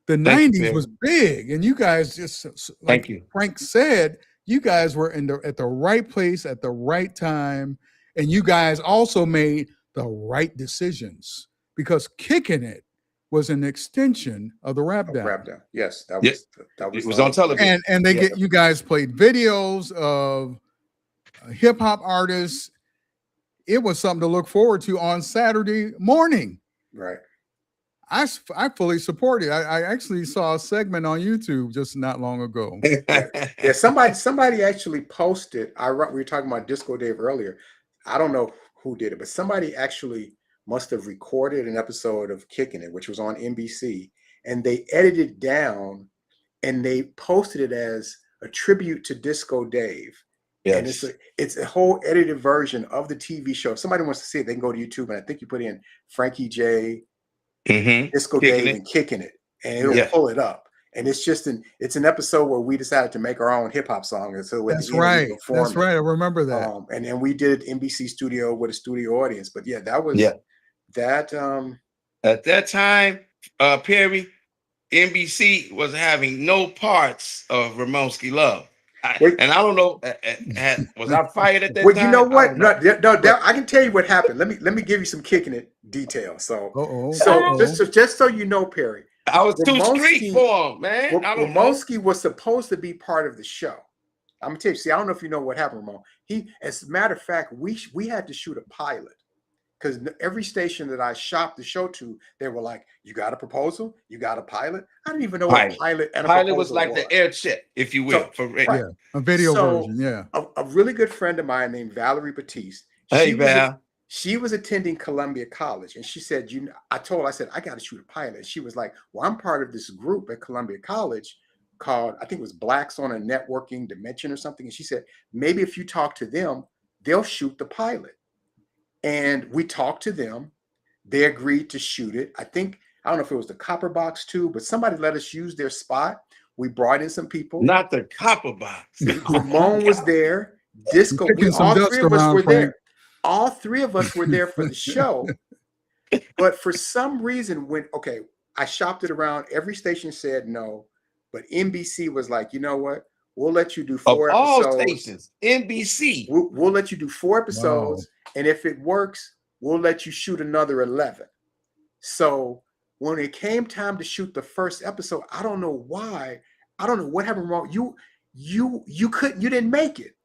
The 90s was big, and you guys just, like Frank said, you guys were at the right place at the right time, and you guys also made the right decisions because Kicking It was an extension of the Rap Down. Rap Down. Yes, that was on television. And you guys played videos of hip hop artists. It was something to look forward to on Saturday morning. Right. I fully support it. I actually saw a segment on YouTube just not long ago. Yeah, somebody actually posted. We were talking about Disco Dave earlier. I don't know who did it, but somebody actually must have recorded an episode of Kicking It, which was on NBC, and they edited it down and they posted it as a tribute to Disco Dave. Yes. And it's a whole edited version of the TV show. If somebody wants to see it, they can go to YouTube, and I think you put in Frankie J, Disco Dave, and Kicking It, and it'll pull it up. And it's just it's an episode where we decided to make our own hip hop song. And so that's right. That's right. I remember that. And then we did NBC studio with a studio audience. But yeah, that was that. At that time, Perry, NBC was having no parts of Ramonski Love. And I don't know, was I fired at that time? Well, you know what? No, I can tell you what happened. Let me give you some kicking it detail. So, just so you know, Perry, I was too street for him, man. Ramonski was supposed to be part of the show. I'm gonna tell you. See, I don't know if you know what happened, Ramon. As a matter of fact, we had to shoot a pilot. Because every station that I shopped the show to, they were like, "You got a proposal? You got a pilot?" I didn't even know what a pilot and a proposal was like the air check, if you will, a video version. Yeah, a really good friend of mine named Valerie Batiste. She was attending Columbia College, and she said, I said, I got to shoot a pilot. And she was like, "Well, I'm part of this group at Columbia College called, I think it was Blacks on a Networking Dimension or something." And she said, maybe if you talk to them, they'll shoot the pilot. And we talked to them. They agreed to shoot it. I don't know if it was the Copper Box too, but somebody let us use their spot. We brought in some people. Not the Copper Box. Ramon was there. Disco. All three of us were there. All three of us were there for the show. But for some reason, I shopped it around. Every station said no. But NBC was like, you know what? We'll let you do 4 episodes. All stations, NBC. We'll let you do 4 episodes. Wow. And if it works, we'll let you shoot another 11. So when it came time to shoot the first episode, I don't know why. I don't know what happened wrong. You didn't make it.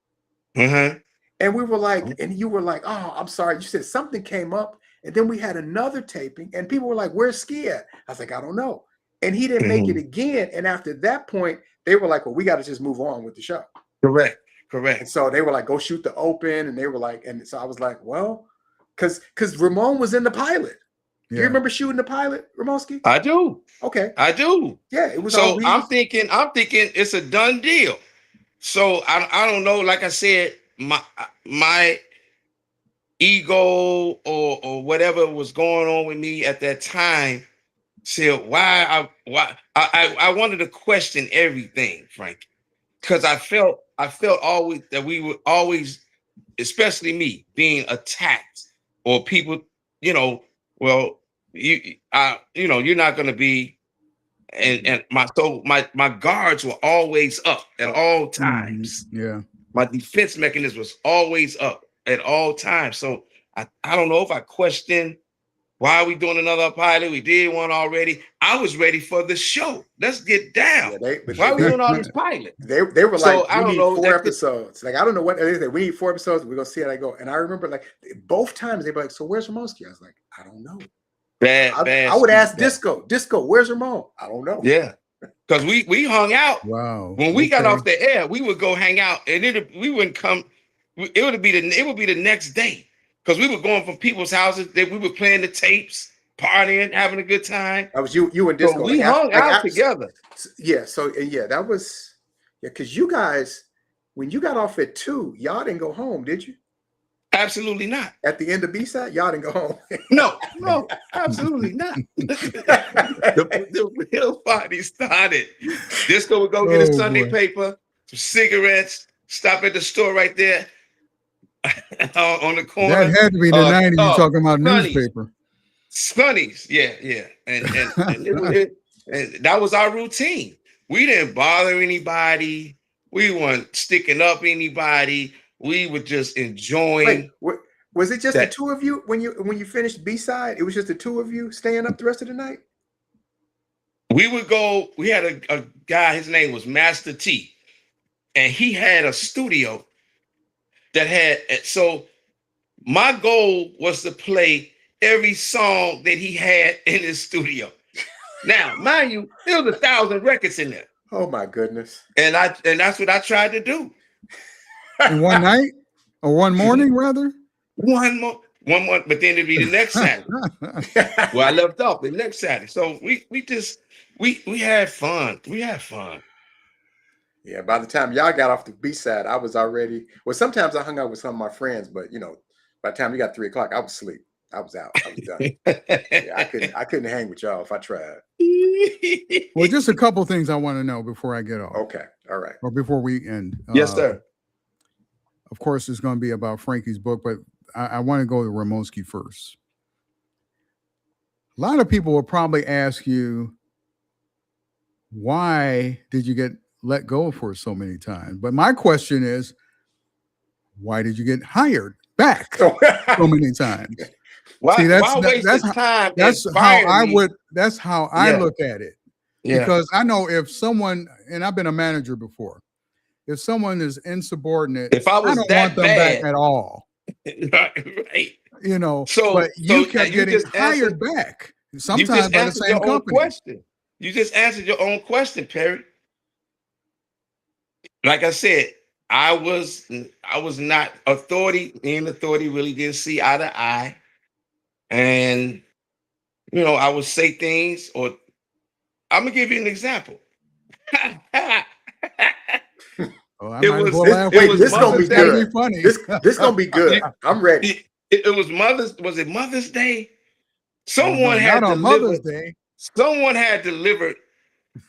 Mm-hmm. And we were like, and you were like, "Oh, I'm sorry." You said something came up, and then we had another taping, and people were like, "Where's Ski at?" I was like, "I don't know." And he didn't make it again. And after that point, they were like, "Well, we got to just move on with the show." Correct. And so they were like, "Go shoot the open," and they were like, and so I was like, "Well," because Ramon was in the pilot. Yeah. Do you remember shooting the pilot, Ramonski? I do. Okay, I do. Yeah, it was. So I'm thinking it's a done deal. So I don't know. Like I said, my ego or whatever was going on with me at that time said why I wanted to question everything, Frankie, because I felt always that we were always, especially me, being attacked, or people, well, you're not going to be, and my guards were always up at all times. Yeah, my defense mechanism was always up at all times. So I don't know if I questioned, why are we doing another pilot? We did one already. I was ready for the show. Let's get down. Yeah, why are we doing all these pilots? They were like, we need 4 episodes. Like, I don't know what they said. We need 4 episodes. We're going to see how they go. And I remember, like, both times they were like, "So where's Ramonski?" I was like, "I don't know." I would ask Disco, "Where's Ramon?" "I don't know." Yeah. Because we hung out. Wow. When we got off the air, we would go hang out, and we wouldn't come. It would be the next day. Because we were going from people's houses, that we were playing the tapes, partying, having a good time. That was you and Disco. So we hung out together. Yeah. So that was because you guys, when you got off at 2, y'all didn't go home, did you? Absolutely not. At the end of B-side, y'all didn't go home. No, absolutely not. the real party started. Disco would go get a Sunday paper, some cigarettes, stop at the store right there. On the corner. That had to be the 90s. You're talking about newspaper. Scunnies, yeah. And that was our routine. We didn't bother anybody. We weren't sticking up anybody. We were just enjoying. Wait, was it just the 2 of you when you finished B-side? It was just the 2 of you staying up the rest of the night? We would go. We had a guy. His name was Master T, and he had a studio that had, so my goal was to play every song that he had in his studio. Now, mind you, there was 1,000 records in there. Oh my goodness. And that's what I tried to do. In one night? Or one morning, rather? One more, but then it'd be the next Saturday. Well, I left off the next Saturday. So we had fun. We had fun. Yeah, by the time y'all got off the B-side, I was already, well, sometimes I hung out with some of my friends, but by the time you got 3 o'clock, I was asleep. I was out. I was done. Yeah, I couldn't hang with y'all if I tried. Well, just a couple things I want to know before I get off. Okay. All right. Or before we end. Yes, sir. Of course, it's going to be about Frankie's book, but I want to go to Ramonski first. A lot of people will probably ask you, why did you get let go for so many times? But my question is, why did you get hired back so many times? Why, See, why waste the time? That's how I look at it. Yeah. Because I know if someone, and I've been a manager before, if someone is insubordinate, if I was don't that want them bad back at all. right. You know, so but you so kept getting hired back. Sometimes by the same company. Question. You just answered your own question, Perry. Like I said, I was not authority. Me and authority really didn't see eye to eye. And I would say things, or I'm gonna give you an example. This gonna be good. Funny. This gonna be good. I'm ready. It was Mother's Day? Someone had delivered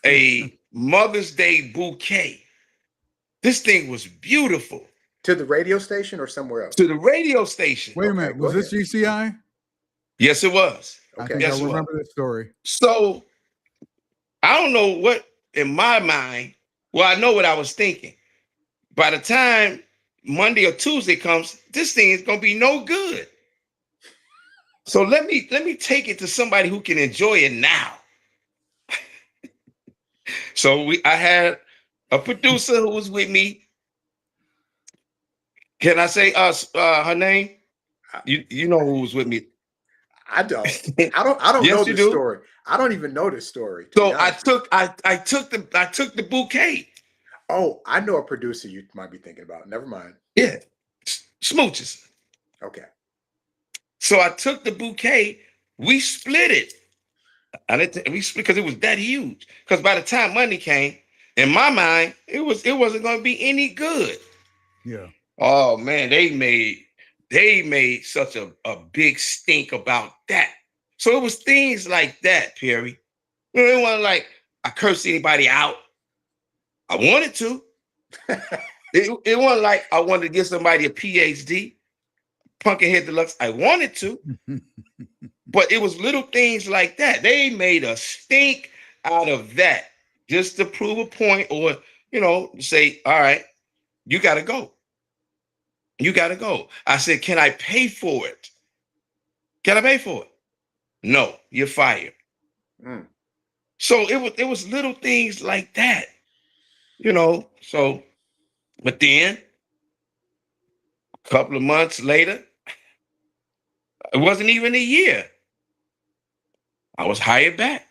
a Mother's Day bouquet. This thing was beautiful. To the radio station or somewhere else? To the radio station. Wait a minute. Was this GCI? Yes, it was. Okay. I remember this story. So I don't know what in my mind. Well, I know what I was thinking. By the time Monday or Tuesday comes, this thing is gonna be no good. So let me take it to somebody who can enjoy it now. So I had a producer who was with me. Can I say her name? You know who was with me. I don't know this story. I don't even know this story. So I took the bouquet. Oh, I know a producer you might be thinking about. Never mind. Yeah. Smooches. Okay. So I took the bouquet, we split it. We split because it was that huge. Because by the time money came, in my mind, it wasn't going to be any good. Yeah. Oh man, they made such a big stink about that. So it was things like that, Perry. It wasn't like I cursed anybody out. I wanted to. It wasn't like I wanted to give somebody a PhD. Pumpkinhead Deluxe. I wanted to. But it was little things like that. They made a stink out of that just to prove a point, or say, all right, you got to go. You got to go. I said, can I pay for it? Can I pay for it? No, you're fired. So it was little things like that, so, but then a couple of months later, it wasn't even a year, I was hired back.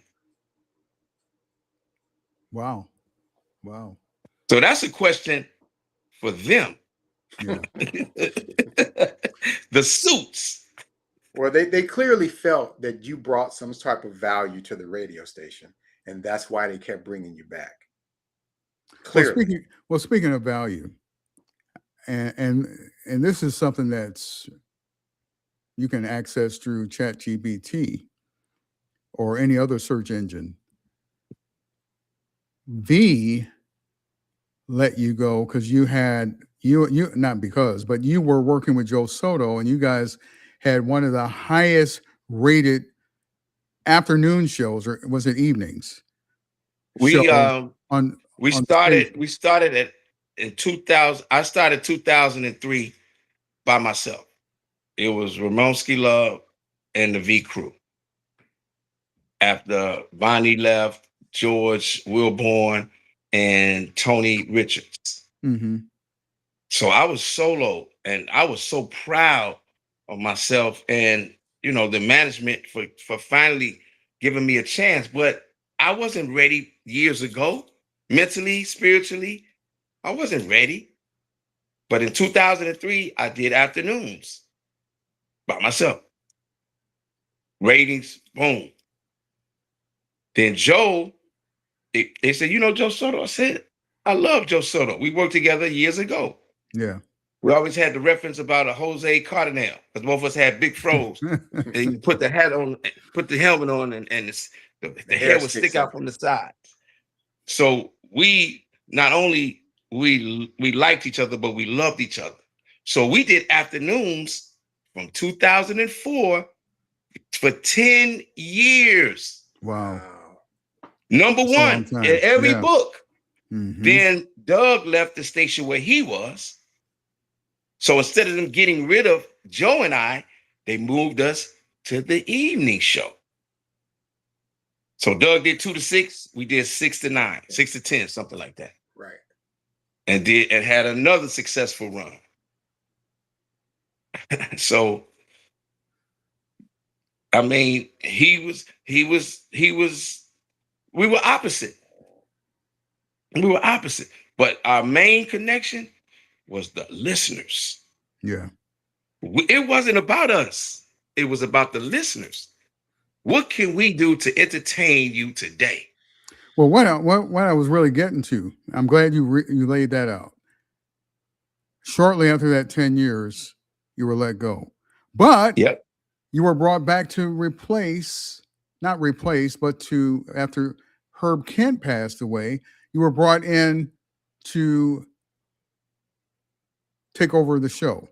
Wow. So that's a question for them. Yeah. The suits. Well, they clearly felt that you brought some type of value to the radio station, and that's why they kept bringing you back. Clearly. Well, speaking of value, and this is something that's you can access through ChatGPT or any other search engine. V let you go because you were working with Joe Soto, and you guys had one of the highest rated afternoon shows, or was it evenings? We started in 2000. I started 2003 by myself. It was Ramonski Love and the V Crew. After Bonnie left, George Wilborn and Tony Richards. Mm-hmm. So I was solo, and I was so proud of myself and the management for finally giving me a chance. But I wasn't ready years ago, mentally, spiritually. I wasn't ready. But in 2003, I did afternoons by myself. Ratings, boom. Then Joe, they said, Joe Soto? I said, I love Joe Soto. We worked together years ago. Yeah. We always had the reference about a Jose Cardinal, because both of us had big froze. And you put the hat on, put the helmet on, and the hair would stick out from the side. So we not only we liked each other, but we loved each other. So we did afternoons from 2004 for 10 years. Wow. Number one in every book. Mm-hmm. Then Doug left the station where he was. So instead of them getting rid of Joe and I, they moved us to the evening show. So Doug did 2 to 6, we did 6 to 9, 6 to 10, something like that. Right. And had another successful run. So I mean, we were opposite. We were opposite. But our main connection was the listeners. Yeah. It wasn't about us. It was about the listeners. What can we do to entertain you today? Well, what I was really getting to, I'm glad you laid that out. Shortly after that 10 years, you were let go. But yep. You were brought back to after Herb Kent passed away, you were brought in to take over the show.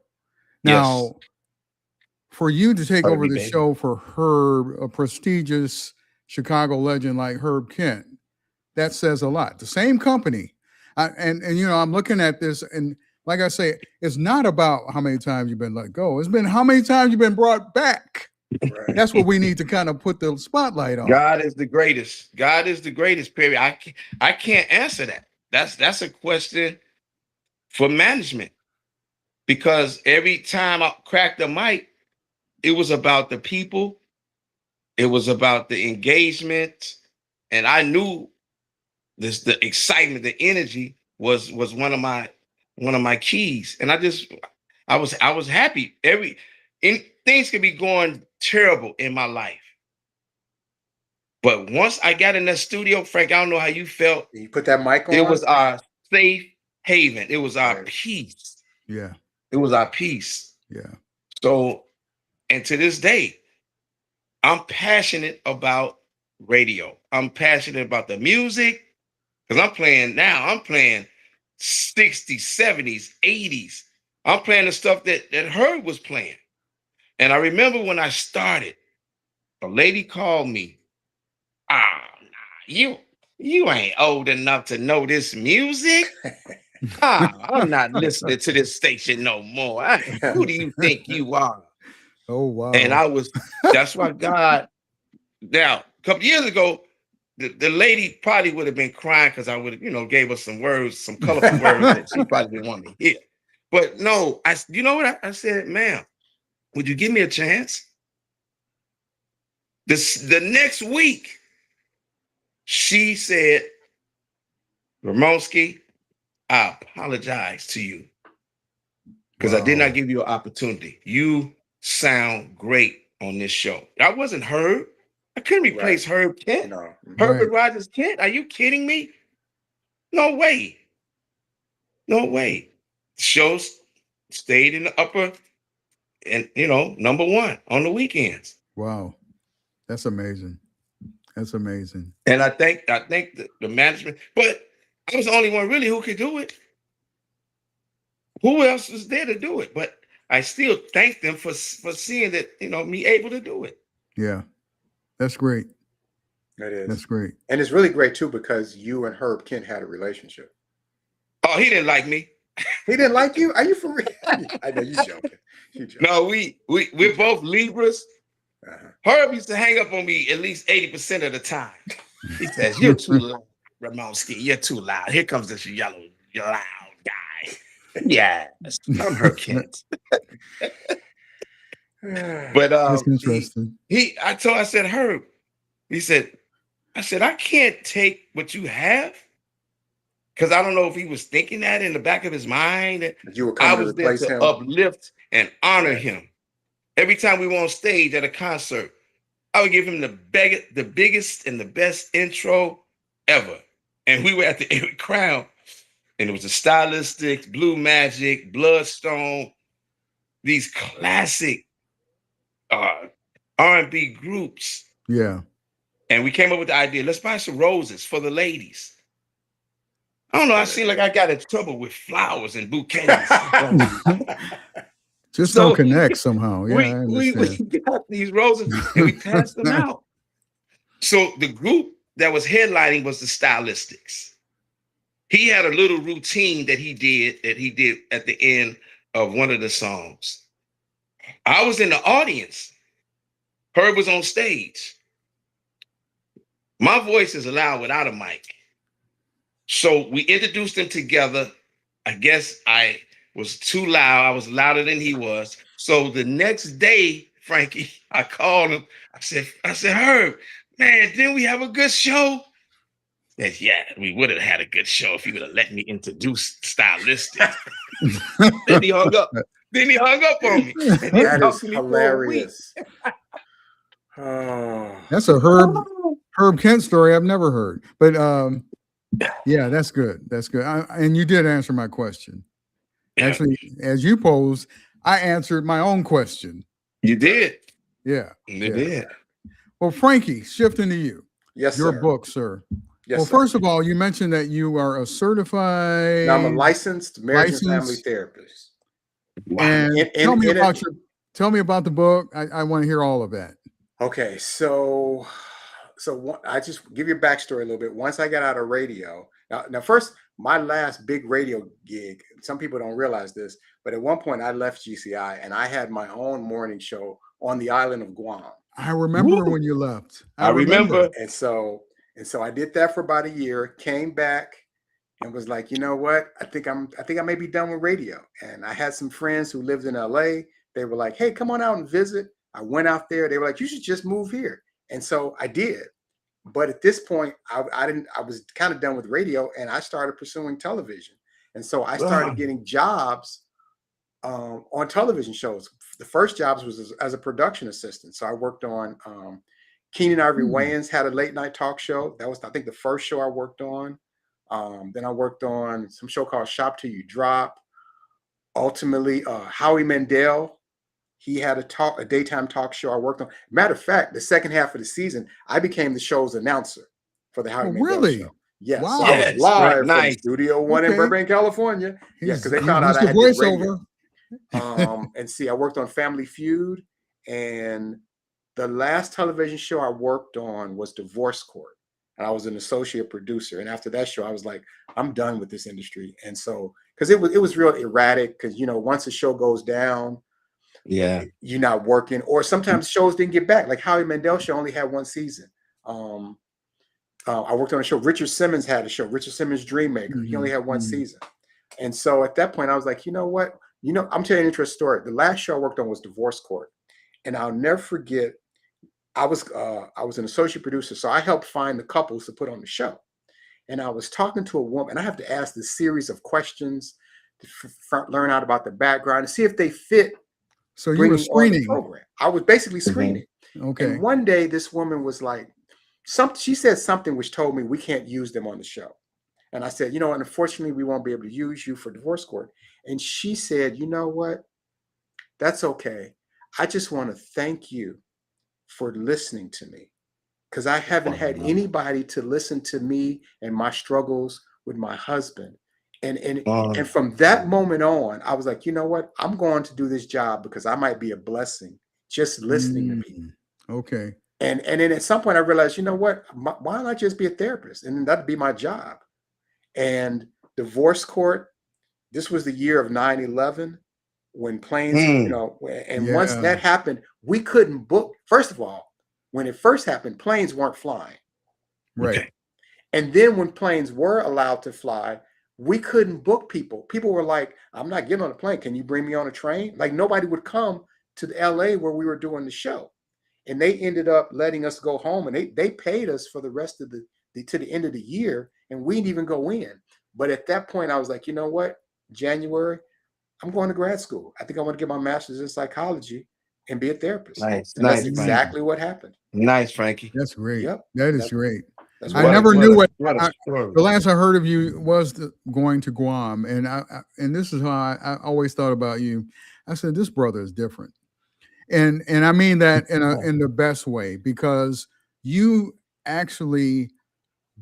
Now, yes. For you to take over the show for Herb, a prestigious Chicago legend like Herb Kent, that says a lot. The same company. And I'm looking at this, and like I say, it's not about how many times you've been let go. It's been how many times you've been brought back. Right. That's what we need to kind of put the spotlight on. God is the greatest. God is the greatest, period. I can't answer that. That's a question for management. Because every time I cracked the mic, it was about the people. It was about the engagement. And I knew the excitement, the energy was one of my keys. And I was happy. Things could be going terrible in my life. But once I got in that studio, Frank, I don't know how you felt. You put that mic on. It was our safe haven. It was our peace. Yeah. It was our peace. Yeah. So, and to this day, I'm passionate about radio. I'm passionate about the music because I'm playing 60s, 70s, 80s. I'm playing the stuff that Herb was playing. And I remember when I started, a lady called me. You ain't old enough to know this music. I'm not listening to this station no more. Who do you think you are? Oh, wow. And that's why God, now, a couple years ago, the lady probably would have been crying because I would have, gave us some words, some colorful words that she probably didn't want to hear. But no, you know what? I said, ma'am, would you give me a chance? The next week, she said, Ramonski, I apologize to you because I did not give you an opportunity. You sound great on this show. I wasn't Herb. I couldn't replace Herb Kent. No. Herbert Rogers Kent. Are you kidding me? No way. No way. The show stayed in the upper and, number one on the weekends. Wow. That's amazing. That's amazing. And I think the management, but I was the only one really who could do it. Who else was there to do it? But I still thank them for seeing that, me able to do it. Yeah. That's great. That is. That's great. And it's really great too, because you and Herb Kent had a relationship. Oh, he didn't like me. He didn't like you? Are you for real? I know you're joking. No, we're both Libras. Uh-huh. Herb used to hang up on me at least 80% of the time. He says, "You're too loud, Ramonski. You're too loud. Here comes this yellow, loud guy." Yes, I'm Herb Kent. But that's interesting. I said, Herb, I said, I can't take what you have. Because I don't know if he was thinking that in the back of his mind. You were coming to replace him. Uplift and honor him. Every time we were on stage at a concert, I would give him the biggest and the best intro ever. And we were at the Eric Crown. And it was the Stylistics, Blue Magic, Bloodstone, these classic R&B groups. Yeah. And we came up with the idea, let's buy some roses for the ladies. I don't know, I seem like I got in trouble with flowers and bouquets. Just don't connect somehow. Yeah, I understand. We got these roses and we passed them out. So the group that was headlining was the Stylistics. He had a little routine that he did at the end of one of the songs. I was in the audience. Herb was on stage. My voice is loud without a mic. So we introduced them together. I guess I was too loud. I was louder than he was. So the next day, Frankie, I called him. I said, Herb, man, didn't we have a good show? He said, yeah, we would have had a good show if you would have let me introduce Stylistics. Then he hung up. Then he hung up on me. That is hilarious. That's a Herb Kent story I've never heard. But yeah, that's good. That's good. And you did answer my question. Actually, as you posed, I answered my own question. You did. Yeah. You did. Well, Frankie, shifting to you. Yes, your sir. book, sir. Yes, well, sir. First of all, you mentioned that you are a certified. Now, I'm a licensed marriage and family therapist. Wow. And tell me about the book. I want to hear all of that. Okay, so I just give you a backstory a little bit. Once I got out of radio, now first, my last big radio gig, some people don't realize this, but at one point I left GCI and I had my own morning show on the island of Guam. I remember when you left. I remember. And so I did that for about a year, came back and was like, you know what? I think I may be done with radio. And I had some friends who lived in LA. They were like, hey, come on out and visit. I went out there. They were like, you should just move here. And so I did. But at this point, I was kind of done with radio and I started pursuing television. And so I started getting jobs on television shows. The first jobs was as a production assistant. So I worked on Keenan Ivory Wayans had a late night talk show. That was, I think, the first show I worked on. Then I worked on some show called Shop Till You Drop. Ultimately, Howie Mandel, he had a daytime talk show I worked on. Matter of fact, the second half of the season, I became the show's announcer for the Howie Mandel show. Yes, wow. So I was live from Studio One in Burbank, California. Yeah, because they found out I had voiceover. And see, I worked on Family Feud, and the last television show I worked on was Divorce Court, and I was an associate producer. And after that show, I was like, I'm done with this industry. And so, because it was real erratic, because once a show goes down, yeah, you're not working, or sometimes shows didn't get back. Like Howie Mandel show only had one season. I worked on a show. Richard Simmons had a show, Richard Simmons Dream Maker. He only had one season. And so at that point, I was like, you know what? I'm telling you an interesting story. The last show I worked on was Divorce Court. And I'll never forget, I was an associate producer. So I helped find the couples to put on the show. And I was talking to a woman, and I have to ask this series of questions to learn out about the background and see if they fit. So you were screening. Program. I was basically screening. Okay. And one day this woman was like, she said something which told me we can't use them on the show. And I said, unfortunately, we won't be able to use you for Divorce Court. And she said, you know what? That's okay. I just want to thank you for listening to me, because I haven't had anybody to listen to me and my struggles with my husband. And from that moment on, I was like, you know what? I'm going to do this job because I might be a blessing just listening to people. Okay. And then at some point I realized, you know what? Why not just be a therapist? And that'd be my job. And Divorce Court, this was the year of 9/11 when planes, once that happened, we couldn't book. First of all, when it first happened, planes weren't flying. Right. Okay. And then when planes were allowed to fly, we couldn't book people. People were like, I'm not getting on a plane. Can you bring me on a train? Like nobody would come to the LA where we were doing the show. And they ended up letting us go home, and they paid us for the rest of to the end of the year, and we didn't even go in. But at that point, I was like, you know what? January, I'm going to grad school. I think I want to get my master's in psychology and be a therapist. Nice. And that's exactly what happened. Nice, Frankie. That's great. Yep. That is great. I never knew what the last I heard of you was going to Guam, and and this is how I always thought about you. I said, this brother is different, and I mean that in the best way, because you actually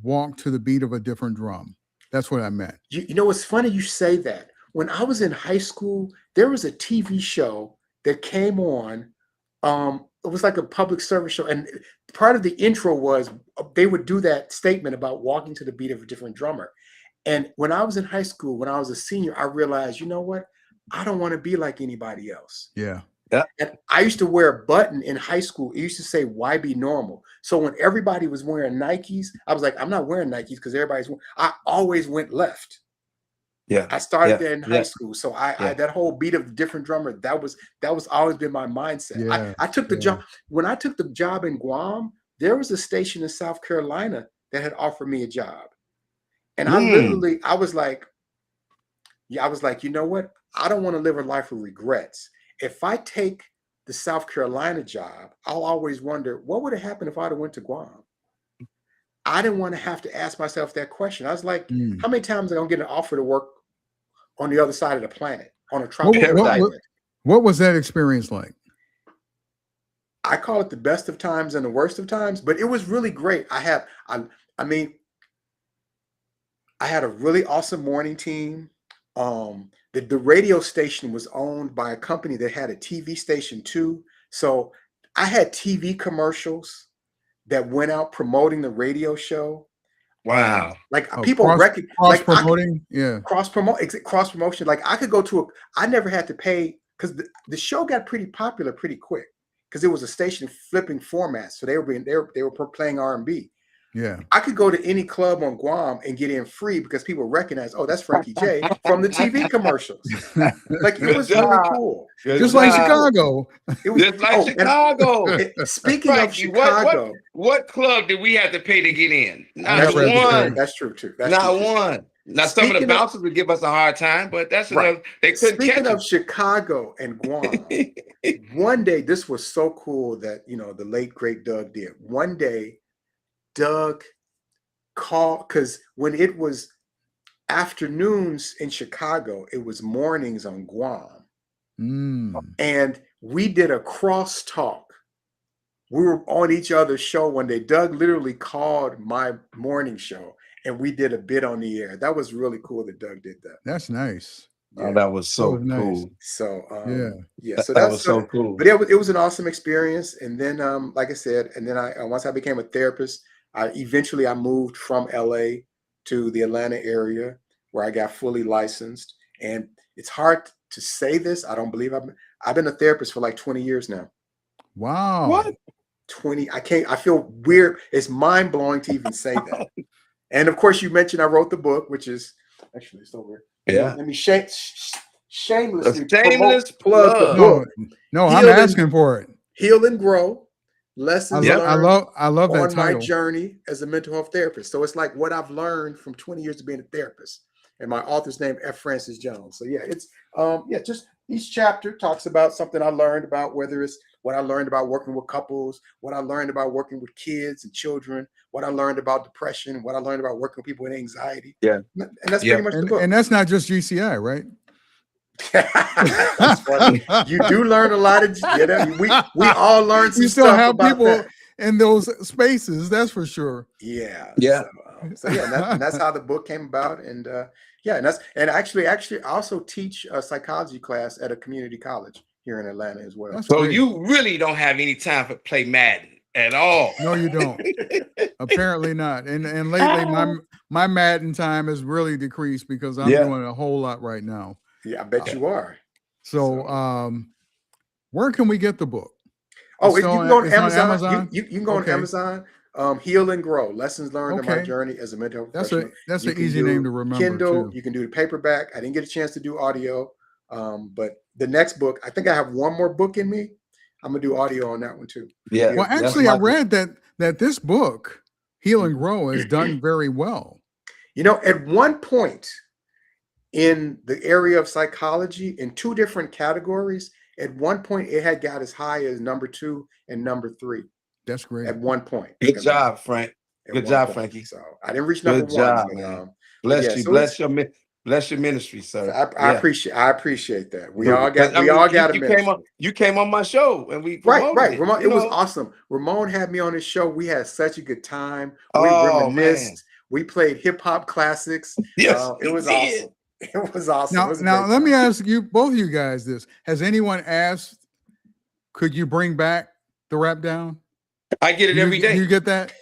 walk to the beat of a different drum. That's what I meant. You know, it's funny you say that. When I was in high school, there was a TV show that came on. It was like a public service show, and part of the intro was they would do that statement about walking to the beat of a different drummer. And when I was in high school, when I was a senior, I realized, you know what? I don't want to be like anybody else. Yeah. And I used to wear a button in high school. It used to say, "Why be normal?" So when everybody was wearing Nikes, I was like, I'm not wearing Nikes because everybody's. I always went left. Yeah, I started there in high school, so I that whole beat of the different drummer, that was always been my mindset. Yeah. I took the job when I took the job in Guam. There was a station in South Carolina that had offered me a job, and I was like, you know what? I don't want to live a life of regrets. If I take the South Carolina job, I'll always wonder what would have happened if I'd have went to Guam. I didn't want to have to ask myself that question. I was like, how many times am I gonna get an offer to work on the other side of the planet on a tropical island? What was that experience like? I call it the best of times and the worst of times, but it was really great. I had a really awesome morning team. The radio station was owned by a company that had a TV station too. So I had TV commercials that went out promoting the radio show. Wow. Like people recognize cross promoting. Cross promotion. Like I could go to I never had to pay because the show got pretty popular pretty quick because it was a station flipping formats. So they were playing R&B. Yeah. I could go to any club on Guam and get in free because people recognize, oh, that's Frankie J from the TV commercials. Like it was really cool. Just like Chicago. It was just like Chicago. Speaking of Chicago, what club did we have to pay to get in? Not one. That's true too. Not one. Now some of the bouncers would give us a hard time, but that's enough. They couldn't catch us. Speaking of Chicago and Guam, one day this was so cool that the late great Doug did. One day, Doug called because when it was afternoons in Chicago, it was mornings on Guam. And we did a crosstalk. We were on each other's show one day. Doug literally called my morning show and we did a bit on the air. That was really cool that Doug did that. That's nice. Yeah. Oh, that was so cool. Nice. So so that was so cool. But it was an awesome experience. And then like I said, and then once I became a therapist, I eventually moved from LA to the Atlanta area where I got fully licensed. And it's hard to say this. I don't believe I've been a therapist for like 20 years now. Wow. What? 20. I feel weird. It's mind blowing to even say that. And of course you mentioned I wrote the book, which is actually it's over. Yeah. Let me shamelessly plug the book. No, I'm asking for it. Heal and Grow. Lessons learned I love that on title. my journey as a mental health therapist. So it's like what I've learned from 20 years of being a therapist. And my author's name F. Francis Jones. So yeah, it's just each chapter talks about something I learned about, whether it's what I learned about working with couples, what I learned about working with kids and children, what I learned about depression, what I learned about working with people with anxiety. Yeah. And that's pretty much the book. And that's not just GCI, right? That's funny. You do learn a lot of we all learn some you still stuff have about people that. In those spaces, that's for sure. Yeah. So that's how the book came about. And actually I also teach a psychology class at a community college here in Atlanta as well. That's so great. you really don't have any time to play Madden at all. No, you don't. Apparently not. And lately my Madden time has really decreased because I'm doing a whole lot right now. Yeah, I bet you are. So where can we get the book? Oh, you can go on Amazon. Amazon? You can go on Amazon. Heal and Grow: Lessons Learned in My Journey as a Mental Health Professional. That's an easy name to remember. Kindle. Too. You can do the paperback. I didn't get a chance to do audio, but the next book, I think I have one more book in me. I'm gonna do audio on that one too. Yeah. Well, actually, I read that this book, Heal and Grow, is done very well. At one point in the area of psychology, in two different categories, at one point it had got as high as number 2 and number 3. That's great. At one point. Good job, Frank. Good job, Frankie. So I didn't reach number one. Man. Bless you. Bless your ministry, sir. I appreciate that. We all got a ministry. You came on my show and we right. it. Ramon, it was awesome. Ramon had me on his show. We had such a good time. We reminisced. Man. We played hip hop classics. Yes, it was awesome. It was awesome. Now let me ask you, both of you guys, this. Has anyone asked, could you bring back the Rap Down? I get it every day. You get that?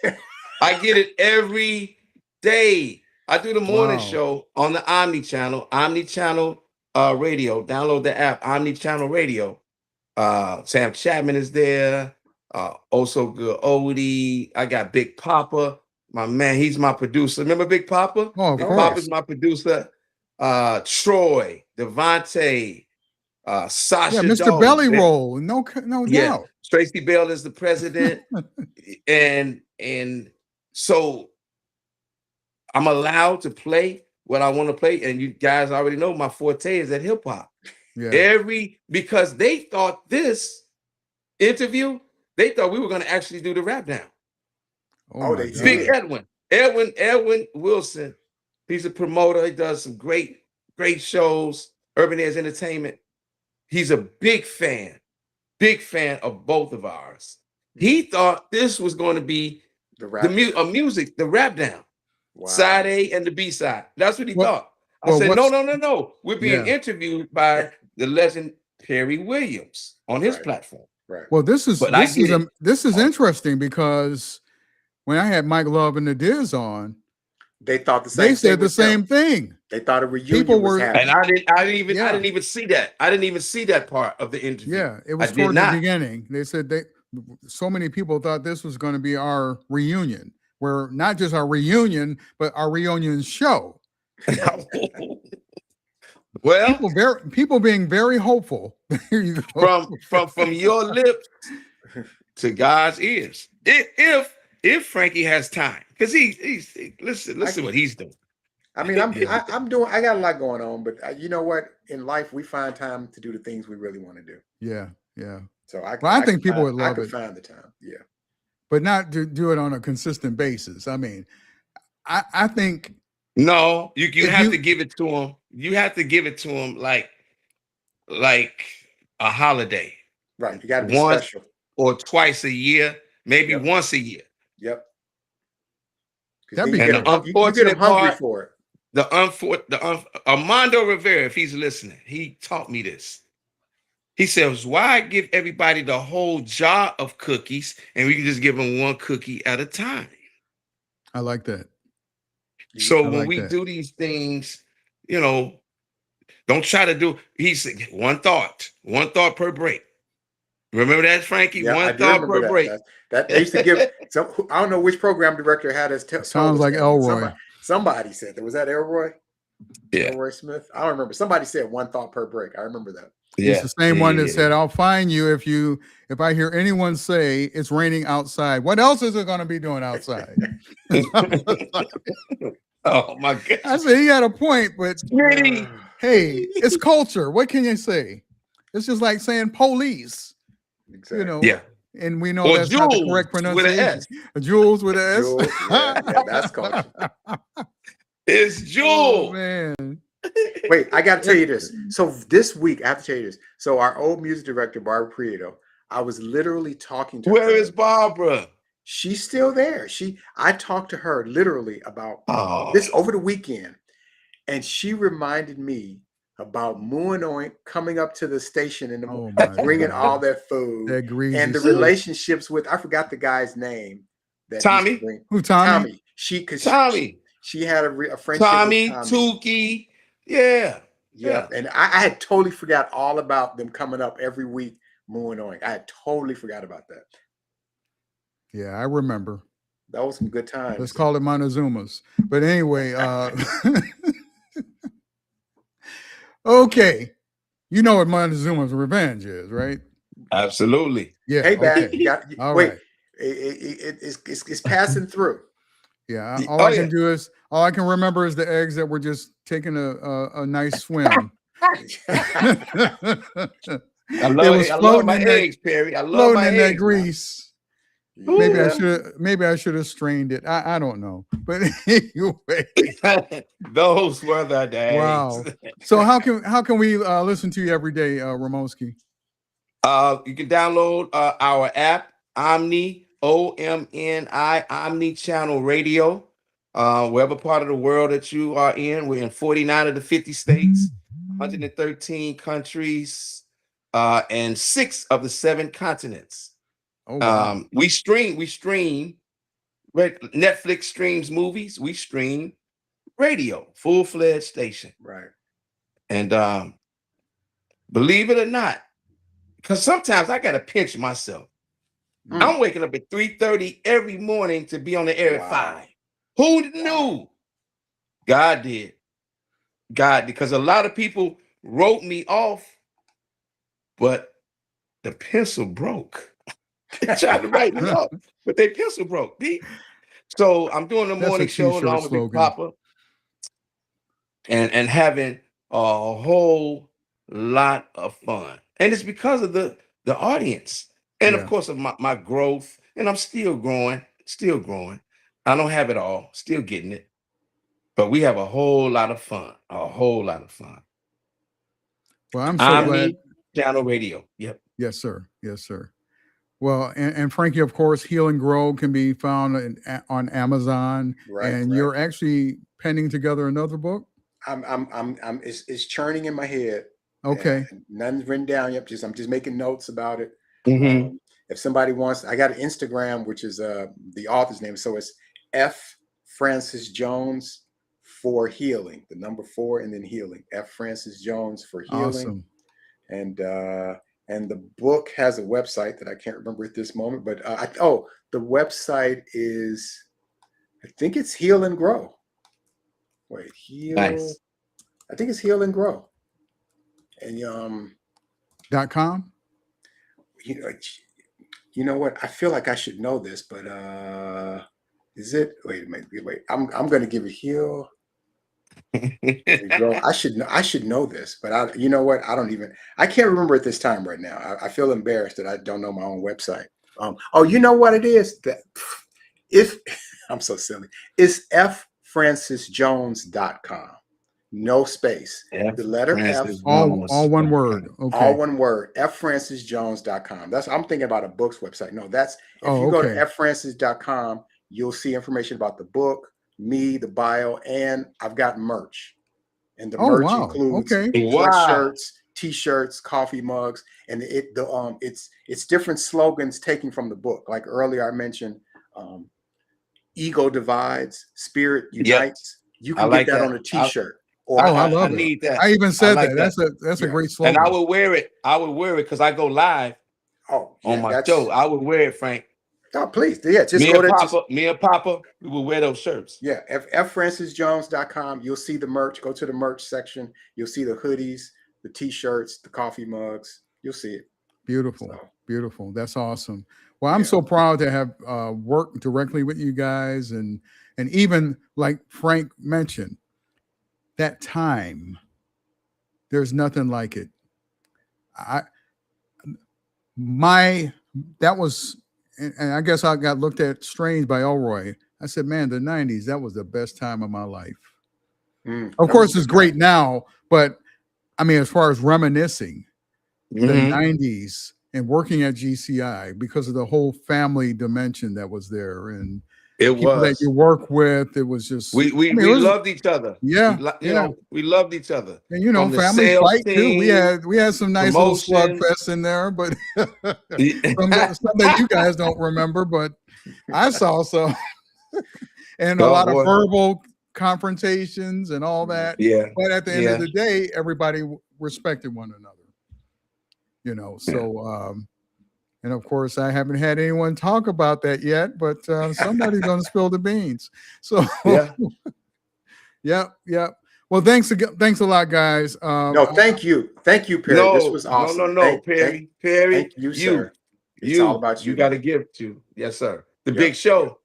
I get it every day. I do the morning show on the Omni Channel Radio. Download the app, Omni Channel Radio. Sam Chapman is there. Also good Odie. I got Big Papa, my man. He's my producer. Remember Big Papa? Oh, Big Papa's my producer. Troy, Devontae, Sasha. Yeah, Mr. Dole, Belly Roll. No doubt. Tracy Bell is the president. and so I'm allowed to play what I want to play. And you guys already know my forte is at hip hop. Yeah. Because they thought this interview, they thought we were going to actually do the Rap Down. They did. Big Edwin Wilson. He's a promoter. He does some great shows. Urban Airs Entertainment. He's a big fan of both of ours. He thought this was going to be the Rap Down. Wow. Side A and the B side. That's what he thought. I said, no. We're being interviewed by the legend Perry Williams on his platform. Right. Well, this is interesting because when I had Mike Love and the Diz on, they thought the same. They said the same thing. They thought a reunion was happening. And I didn't even see that. I didn't even see that part of the interview. Yeah, it was towards the beginning. They said so many people thought this was going to be our reunion. Where not just our reunion, but our reunion show. Well, people being very hopeful. Here you go. From your lips to God's ears. If Frankie has time, because he's listen what he's doing. I mean, I got a lot going on, but you know what? In life, we find time to do the things we really want to do. Yeah. So I think people would love it. I could find the time. Yeah. But not to do it on a consistent basis. I mean, I think no, you have to give it to him. You have to give it to him like a holiday. Right. You got to be special. Or twice a year, maybe once a year. Yep. That'd be good. You get him hungry for it. Armando Rivera, if he's listening, he taught me this. He says, why give everybody the whole jar of cookies and we can just give them one cookie at a time? I like that. So when we do these things, don't try to do, he said, one thought per break. Remember that, Frankie? Yeah, one thought per break. That they used to give, I don't know which program director had us tell. Sounds like Elroy. Somebody said that. Was that Elroy? Yeah. Elroy Smith? I don't remember. Somebody said one thought per break. I remember that. He's the same one that said, I'll fine you if I hear anyone say it's raining outside. What else is it going to be doing outside? Oh my God. I said he had a point, but hey, it's culture. What can you say? It's just like saying police. Exactly. Yeah. And we know that's not the correct pronunciation. Jules with an S. Jules, yeah, that's culture. It's Jules. Oh, man. Wait, I got to tell you this. So this week, I have to tell you this. So our old music director, Barbara Prieto, I was literally talking to her. Where is Barbara? She's still there. I talked to her literally about this over the weekend. And she reminded me about Moo and Oink coming up to the station in the morning, bringing all their food and the relationships with, I forgot the guy's name. Tommy? Who, Tommy? Tommy. She had a friendship Tommy, with Tommy. Tukey. Yeah. And I had totally forgot all about them coming up every week, Moo and Oink. I had totally forgot about that. Yeah, I remember. That was some good times. Let's call it Montezuma's. But anyway, okay. You know what Montezuma's Revenge is, right? Absolutely. Yeah. Hey, man. All wait. right. It's passing through. Yeah. All I can remember is the eggs that were just taking a nice swim. I love my eggs, Perry. I love my eggs. Floating in that grease. Maybe I should have strained it. I don't know. But anyway. Those were the days. Wow. So how can we listen to you every day, Ramonski? You can download our app, Omni, OMNI, Omni Channel Radio. Wherever part of the world that you are in, we're in 49 of the 50 states, 113 countries, and 6 of the 7 continents. Oh, wow. We stream Netflix streams movies, we stream radio, full-fledged station. Right. And believe it or not, because sometimes I gotta pinch myself. I'm waking up at 3:30 every morning to be on the air at 5. Who knew? God did. God, because a lot of people wrote me off, but the pencil broke. They tried to write me off, but their pencil broke. So I'm doing the morning show along with Big Papa and having a whole lot of fun. And it's because of the audience. And of course of my growth. And I'm still growing. I don't have it all, still getting it. But we have a whole lot of fun. Well, I'm so glad. Channel Radio. Yep. Yes, sir. Well, and Frankie, of course, Heal and Grow can be found on Amazon. Right. And you're actually penning together another book. It's churning in my head. Okay. Nothing's written down yet. I'm just making notes about it. Mm-hmm. If somebody wants, I got an Instagram, which is the author's name. So it's F. Francis Jones for Healing. The number 4 and then Healing. F. Francis Jones for Healing. Awesome. And the book has a website that I can't remember at this moment, but the website is, I think it's Heal and Grow. Wait, Heal. Nice. I think it's Heal and Grow. And .com. You know what? I feel like I should know this, but is it? Wait. I'm going to give it Heal. I should know this, but you know what? I can't remember at this time right now. I feel embarrassed that I don't know my own website. You know what it is? I'm so silly. It's ffrancisjones.com. No space. The letter F. All one word. Okay. All one word. ffrancisjones.com. I'm thinking about a book's website. No, if you go to ffrancis.com, you'll see information about the book, me, the bio, and I've got merch. And the merch includes shirts, t-shirts, coffee mugs, and it's different slogans taken from the book. Like earlier I mentioned, ego divides, spirit unites. You can get that on a t-shirt. I love it. Need that. I even said that. That's a great slogan. And I would wear it. Because I go live on my show. I would wear it, Frank. Oh, please. Yeah, just me and Papa, we will wear those shirts. Yeah, ffrancisjones.com. You'll see the merch. Go to the merch section. You'll see the hoodies, the t-shirts, the coffee mugs. You'll see it. Beautiful. Beautiful. That's awesome. Well, I'm so proud to have worked directly with you guys. And even like Frank mentioned, that time, there's nothing like it. That was, and I guess I got looked at strange by Elroy. I said, man, the 90s, that was the best time of my life. Of course, it's great now, but I mean, as far as reminiscing the 90s and working at GCI because of the whole family dimension that was there and people that you work with, it was just we loved each other. Yeah, we loved each other. And family fight too. We had some nice little slug fest in there, but some that you guys don't remember, but I saw some. And a lot of verbal confrontations and all that. Yeah. But at the end of the day, everybody respected one another. And of course, I haven't had anyone talk about that yet, but somebody's going to spill the beans. So, yeah. Well, thanks a lot, guys. No, thank you, Perry. This was awesome. No, Perry. Thank you, sir. It's all about you. You got to give to, yes, sir. The big show.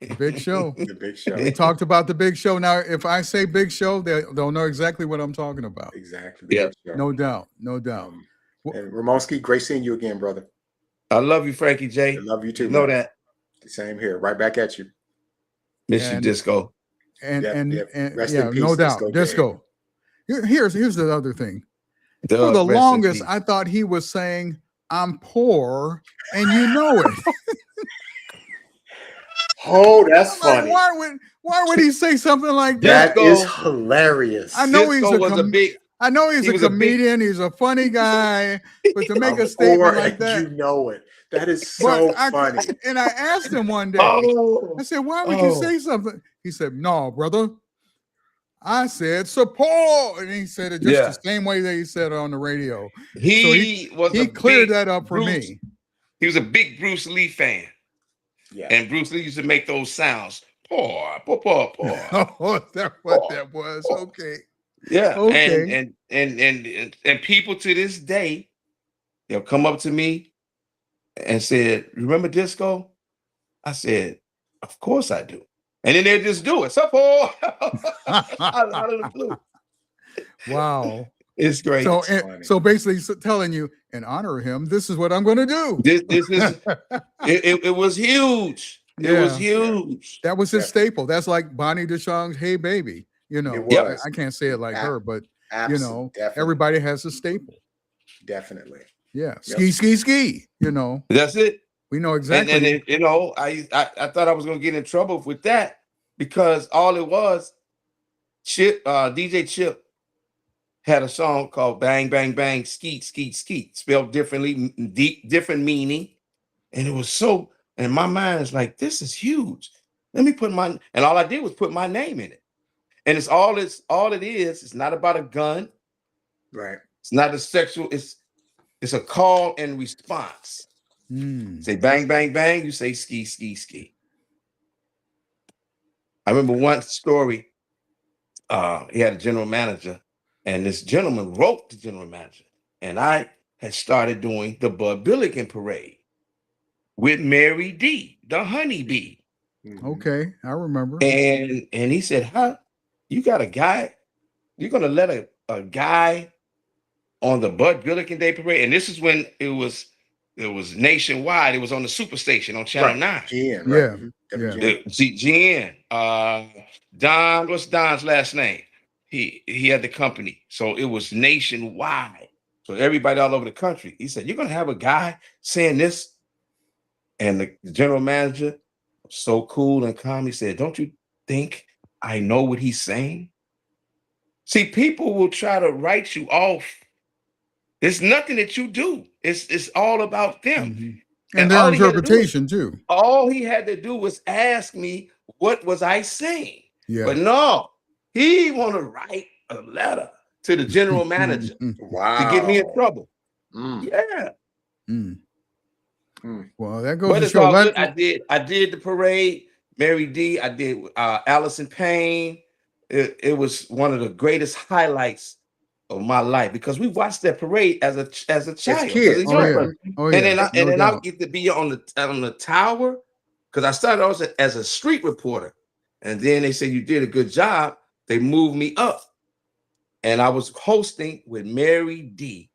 The big show. The big show. We talked about the big show. Now, if I say big show, they'll know exactly what I'm talking about. Exactly. Yeah. No doubt. And Ramonski, great seeing you again, brother. I love you, Frankie J. I love you too. Know that. Same here. Right back at you. Miss you, Disco. And Rest yeah, in peace, no doubt, Disco. Here's the other thing. For the longest, I thought he was saying, "I'm poor," and you know it. Oh, that's funny. Like, why would he say something like that? That is hilarious. I know he's a comedian. He's a funny guy, but to make a statement like that, you know it. That is so funny. And I asked him one day. I said, "Why would you say something?" He said, "No, brother. I said support," and he said it just the same way that he said it on the radio. He cleared that up for me. He was a big Bruce Lee fan. Yeah. And Bruce Lee used to make those sounds. Poor. Oh, that's what that was. Okay. Yeah. Okay. And people to this day, they'll come up to me and said, "Remember Disco?" I said, "Of course I do." And then they'll just do it. Support out of the blue. Wow. It's great. So basically telling you, in honor of him, this is what I'm going to do. This is it was huge. It was huge. That was his staple. That's like Bonnie DeShong's "Hey Baby." You know, I can't say it like her, but definitely. Everybody has a staple. Definitely. Yeah. Ski. You know. That's it. We know exactly. And you know, I thought I was going to get in trouble with that because all it was, DJ Chip had a song called "Bang Bang Bang Skeet Skeet Skeet," spelled differently, different meaning, and it was so. And my mind is like, this is huge. Let me put and all I did was put my name in it, and all it is. It's not about a gun, right? It's not a sexual. It's a call and response. Say bang bang bang. You say ski ski ski. I remember one story. He had a general manager. And this gentleman wrote the general manager. And I had started doing the Bud Billiken parade with Mary D, the honeybee. Okay, I remember. And he said, "Huh? You got a guy? You're gonna let a guy on the Bud Billiken Day parade?" And this is when it was nationwide. It was on the Superstation on Channel 9. GN, right? GN. Don, what's Don's last name? He had the company, so it was nationwide. So everybody all over the country. He said, "You're gonna have a guy saying this," and the general manager, so cool and calm, he said, "Don't you think I know what he's saying?" See, people will try to write you off. It's nothing that you do. It's all about them and their interpretation too. All he had to do was ask me, what was I saying? Yeah, but no. He want to write a letter to the general manager to get me in trouble. Yeah. Well, that goes to show. All good. I did the parade. Mary D. I did Allison Payne. It was one of the greatest highlights of my life because we watched that parade as a child, as kids. And then I get to be on the tower because I started also as a street reporter, and then they said you did a good job. They moved me up, and I was hosting with Mary D.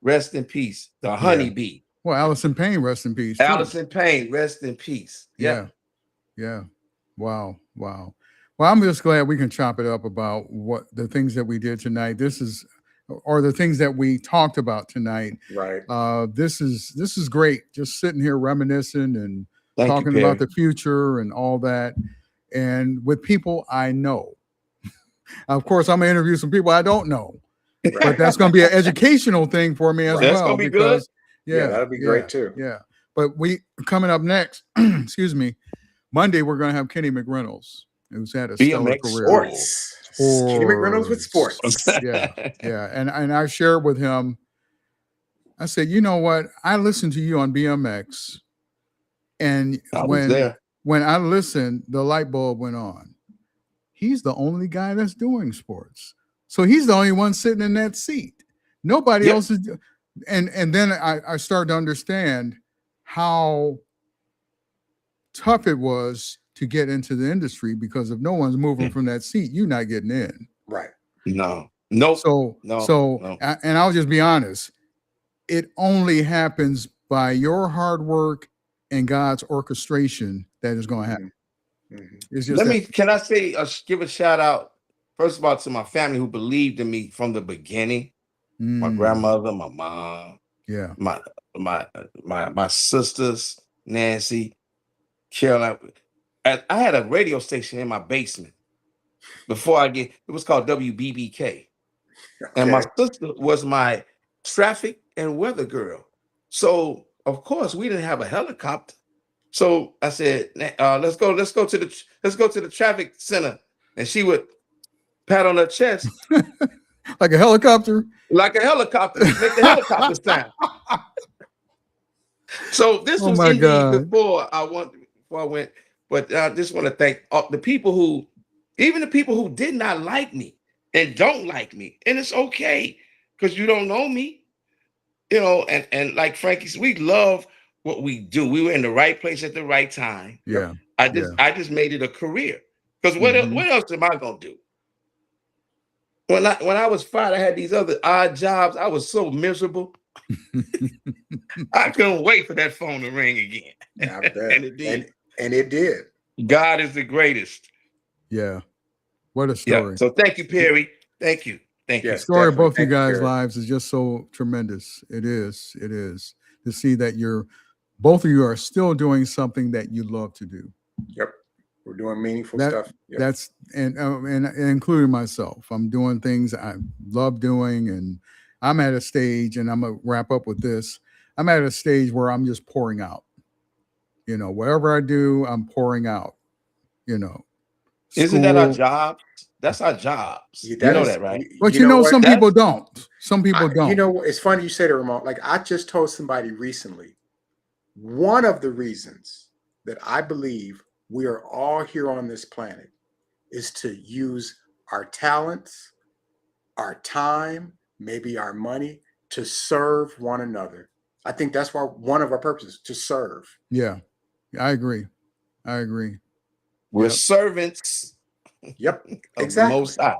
Rest in peace, the honeybee. Well, Allison Payne, rest in peace. Allison Payne, rest in peace. Yeah. Wow. Well, I'm just glad we can chop it up about what the things that we did tonight. Or the things that we talked about tonight. Right. This is great. Just sitting here reminiscing and talking about the future and all that, and with people I know. Of course, I'm gonna interview some people I don't know, but that's gonna be an educational thing for me as well. That's gonna be good. Yeah, that'll be great too. Yeah, but coming up next, excuse me, Monday we're gonna have Kenny McReynolds, who's had a stellar career. Sports. Kenny McReynolds with sports. Yeah, and I shared with him. I said, you know what? I listened to you on BMX, and when I listened, the light bulb went on. He's the only guy that's doing sports. So he's the only one sitting in that seat. Nobody else is. And then I started to understand how tough it was to get into the industry because if no one's moving from that seat, you're not getting in. Right. No. And I'll just be honest. It only happens by your hard work and God's orchestration that is going to happen. It's just can I say, give a shout out, first of all, to my family who believed in me from the beginning. My grandmother, my mom, my sisters, Nancy, Caroline. I had a radio station in my basement before it was called WBBK. And my sister was my traffic and weather girl. So of course we didn't have a helicopter. So I said, let's go to the traffic center. And she would pat on her chest. Like a helicopter? Like a helicopter. Make the helicopter sound. So this was indeed before I went. But I just want to thank the people who did not like me and don't like me. And it's okay because you don't know me. You know, and like Frankie said, we love what we do. We were in the right place at the right time. Yeah. I just made it a career. Because what else am I gonna do? When I was 5, I had these other odd jobs. I was so miserable. I couldn't wait for that phone to ring again. And it did. And it did. God is the greatest. Yeah. What a story. Yeah. So thank you, Perry. Thank you. Thank you. The story of both you guys' lives is just so tremendous. It is. It is. To see that both of you are still doing something that you love to do. Yep. We're doing meaningful stuff. Yep. That's and including myself. I'm doing things I love doing, and I'm at a stage, and I'm gonna wrap up with this. I'm at a stage where I'm just pouring out. You know, whatever I do, I'm pouring out. You know, isn't that our job? That's our jobs. You know that, right? But you know some people don't. Some people don't. You know, it's funny you say that, Ramon. Like I just told somebody recently, one of the reasons that I believe we are all here on this planet is to use our talents, our time, maybe our money to serve one another. I think that's why one of our purposes to serve. Yeah, I agree. We're servants. Yep, exactly. Most High.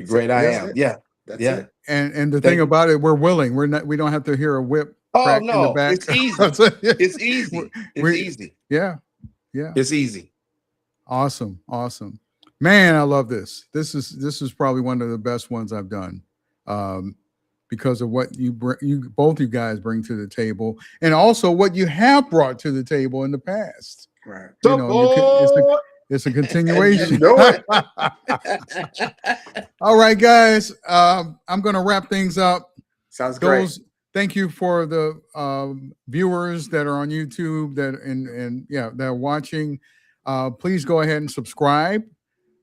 Great I am. Yeah, that's it. And the thing about it, we're willing. We don't have to hear a whip. Oh no, in the back. It's easy. It's easy. It's easy. Yeah. It's easy. Awesome. Man, I love this. This is probably one of the best ones I've done, because of what both you guys bring to the table, and also what you have brought to the table in the past. Right. You know, it's a continuation. All right, guys. I'm going to wrap things up. Sounds great. Thank you for the viewers that are on YouTube that are watching. Please go ahead and subscribe.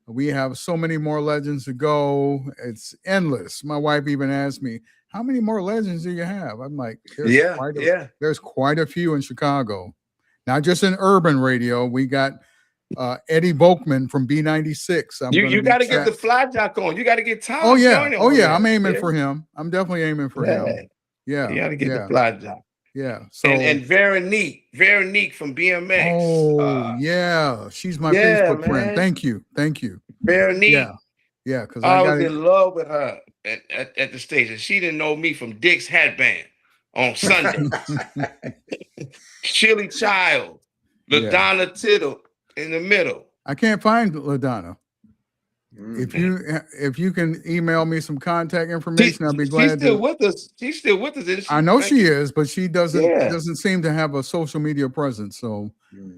We have so many more legends to go. It's endless. My wife even asked me, how many more legends do you have? I'm like, there's quite a few in Chicago. Not just in urban radio. We got Eddie Volkman from B96. You got to get the fly jock on. You got to get Tom. Oh yeah. I'm aiming for him. I'm definitely aiming for him. Yeah. You got to get the fly jock. Yeah. So and Veronique from BMX. Oh yeah, she's my Facebook friend. Thank you. Veronique. Yeah. Because I was in love with her at the station. She didn't know me from Dick's Hat Band on Sunday. Chili Child, LaDonna Tittle in the middle. I can't find LaDonna. If you can email me some contact information, I'll be glad. She's still with us. She's still with us. Isn't she? I know she is, but she doesn't seem to have a social media presence. So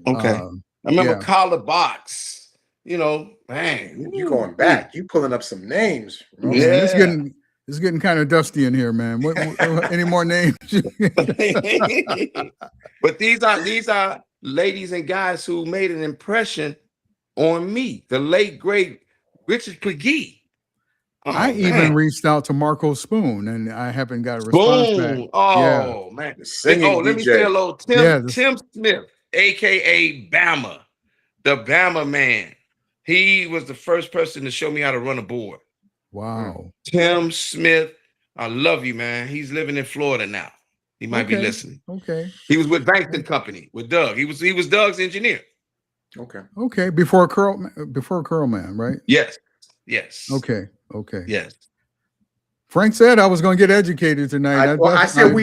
okay. I remember Carla Box. You know, man, you going back? You pulling up some names? Yeah, it's getting kind of dusty in here, man. What any more names? But these are ladies and guys who made an impression on me. The late great Richard Pegee. I even reached out to Marco Spoon, and I haven't got a response back. Oh man! Let me say hello, Tim Smith, aka Bama, the Bama man. He was the first person to show me how to run a board. Wow. Tim Smith, I love you, man. He's living in Florida now. He might be listening. Okay. He was with Bankston Company with Doug. He was Doug's engineer. Okay. Before Curl Man, right? Yes. Okay. Yes. Frank said I was going to get educated tonight. I said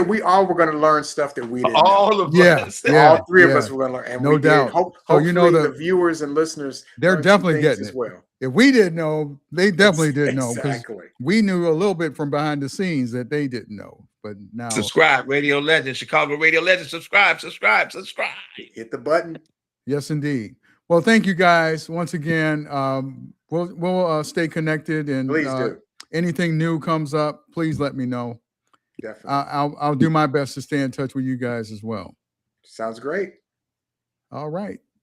we all were going to learn stuff that we didn't know. All of us. All three of us were going to learn, and no we doubt. did. Hopefully, so you know the viewers and listeners, they're definitely getting it as well. If we didn't know, they definitely didn't know, because Exactly. we knew a little bit from behind the scenes that they didn't know. But now, subscribe, Radio Legend, Chicago Radio Legend. Subscribe. Hit the button. Yes, indeed. Well, thank you guys once again. We'll stay connected, and please do. Anything new comes up, please let me know. Definitely. I'll do my best to stay in touch with you guys as well. Sounds great. All right.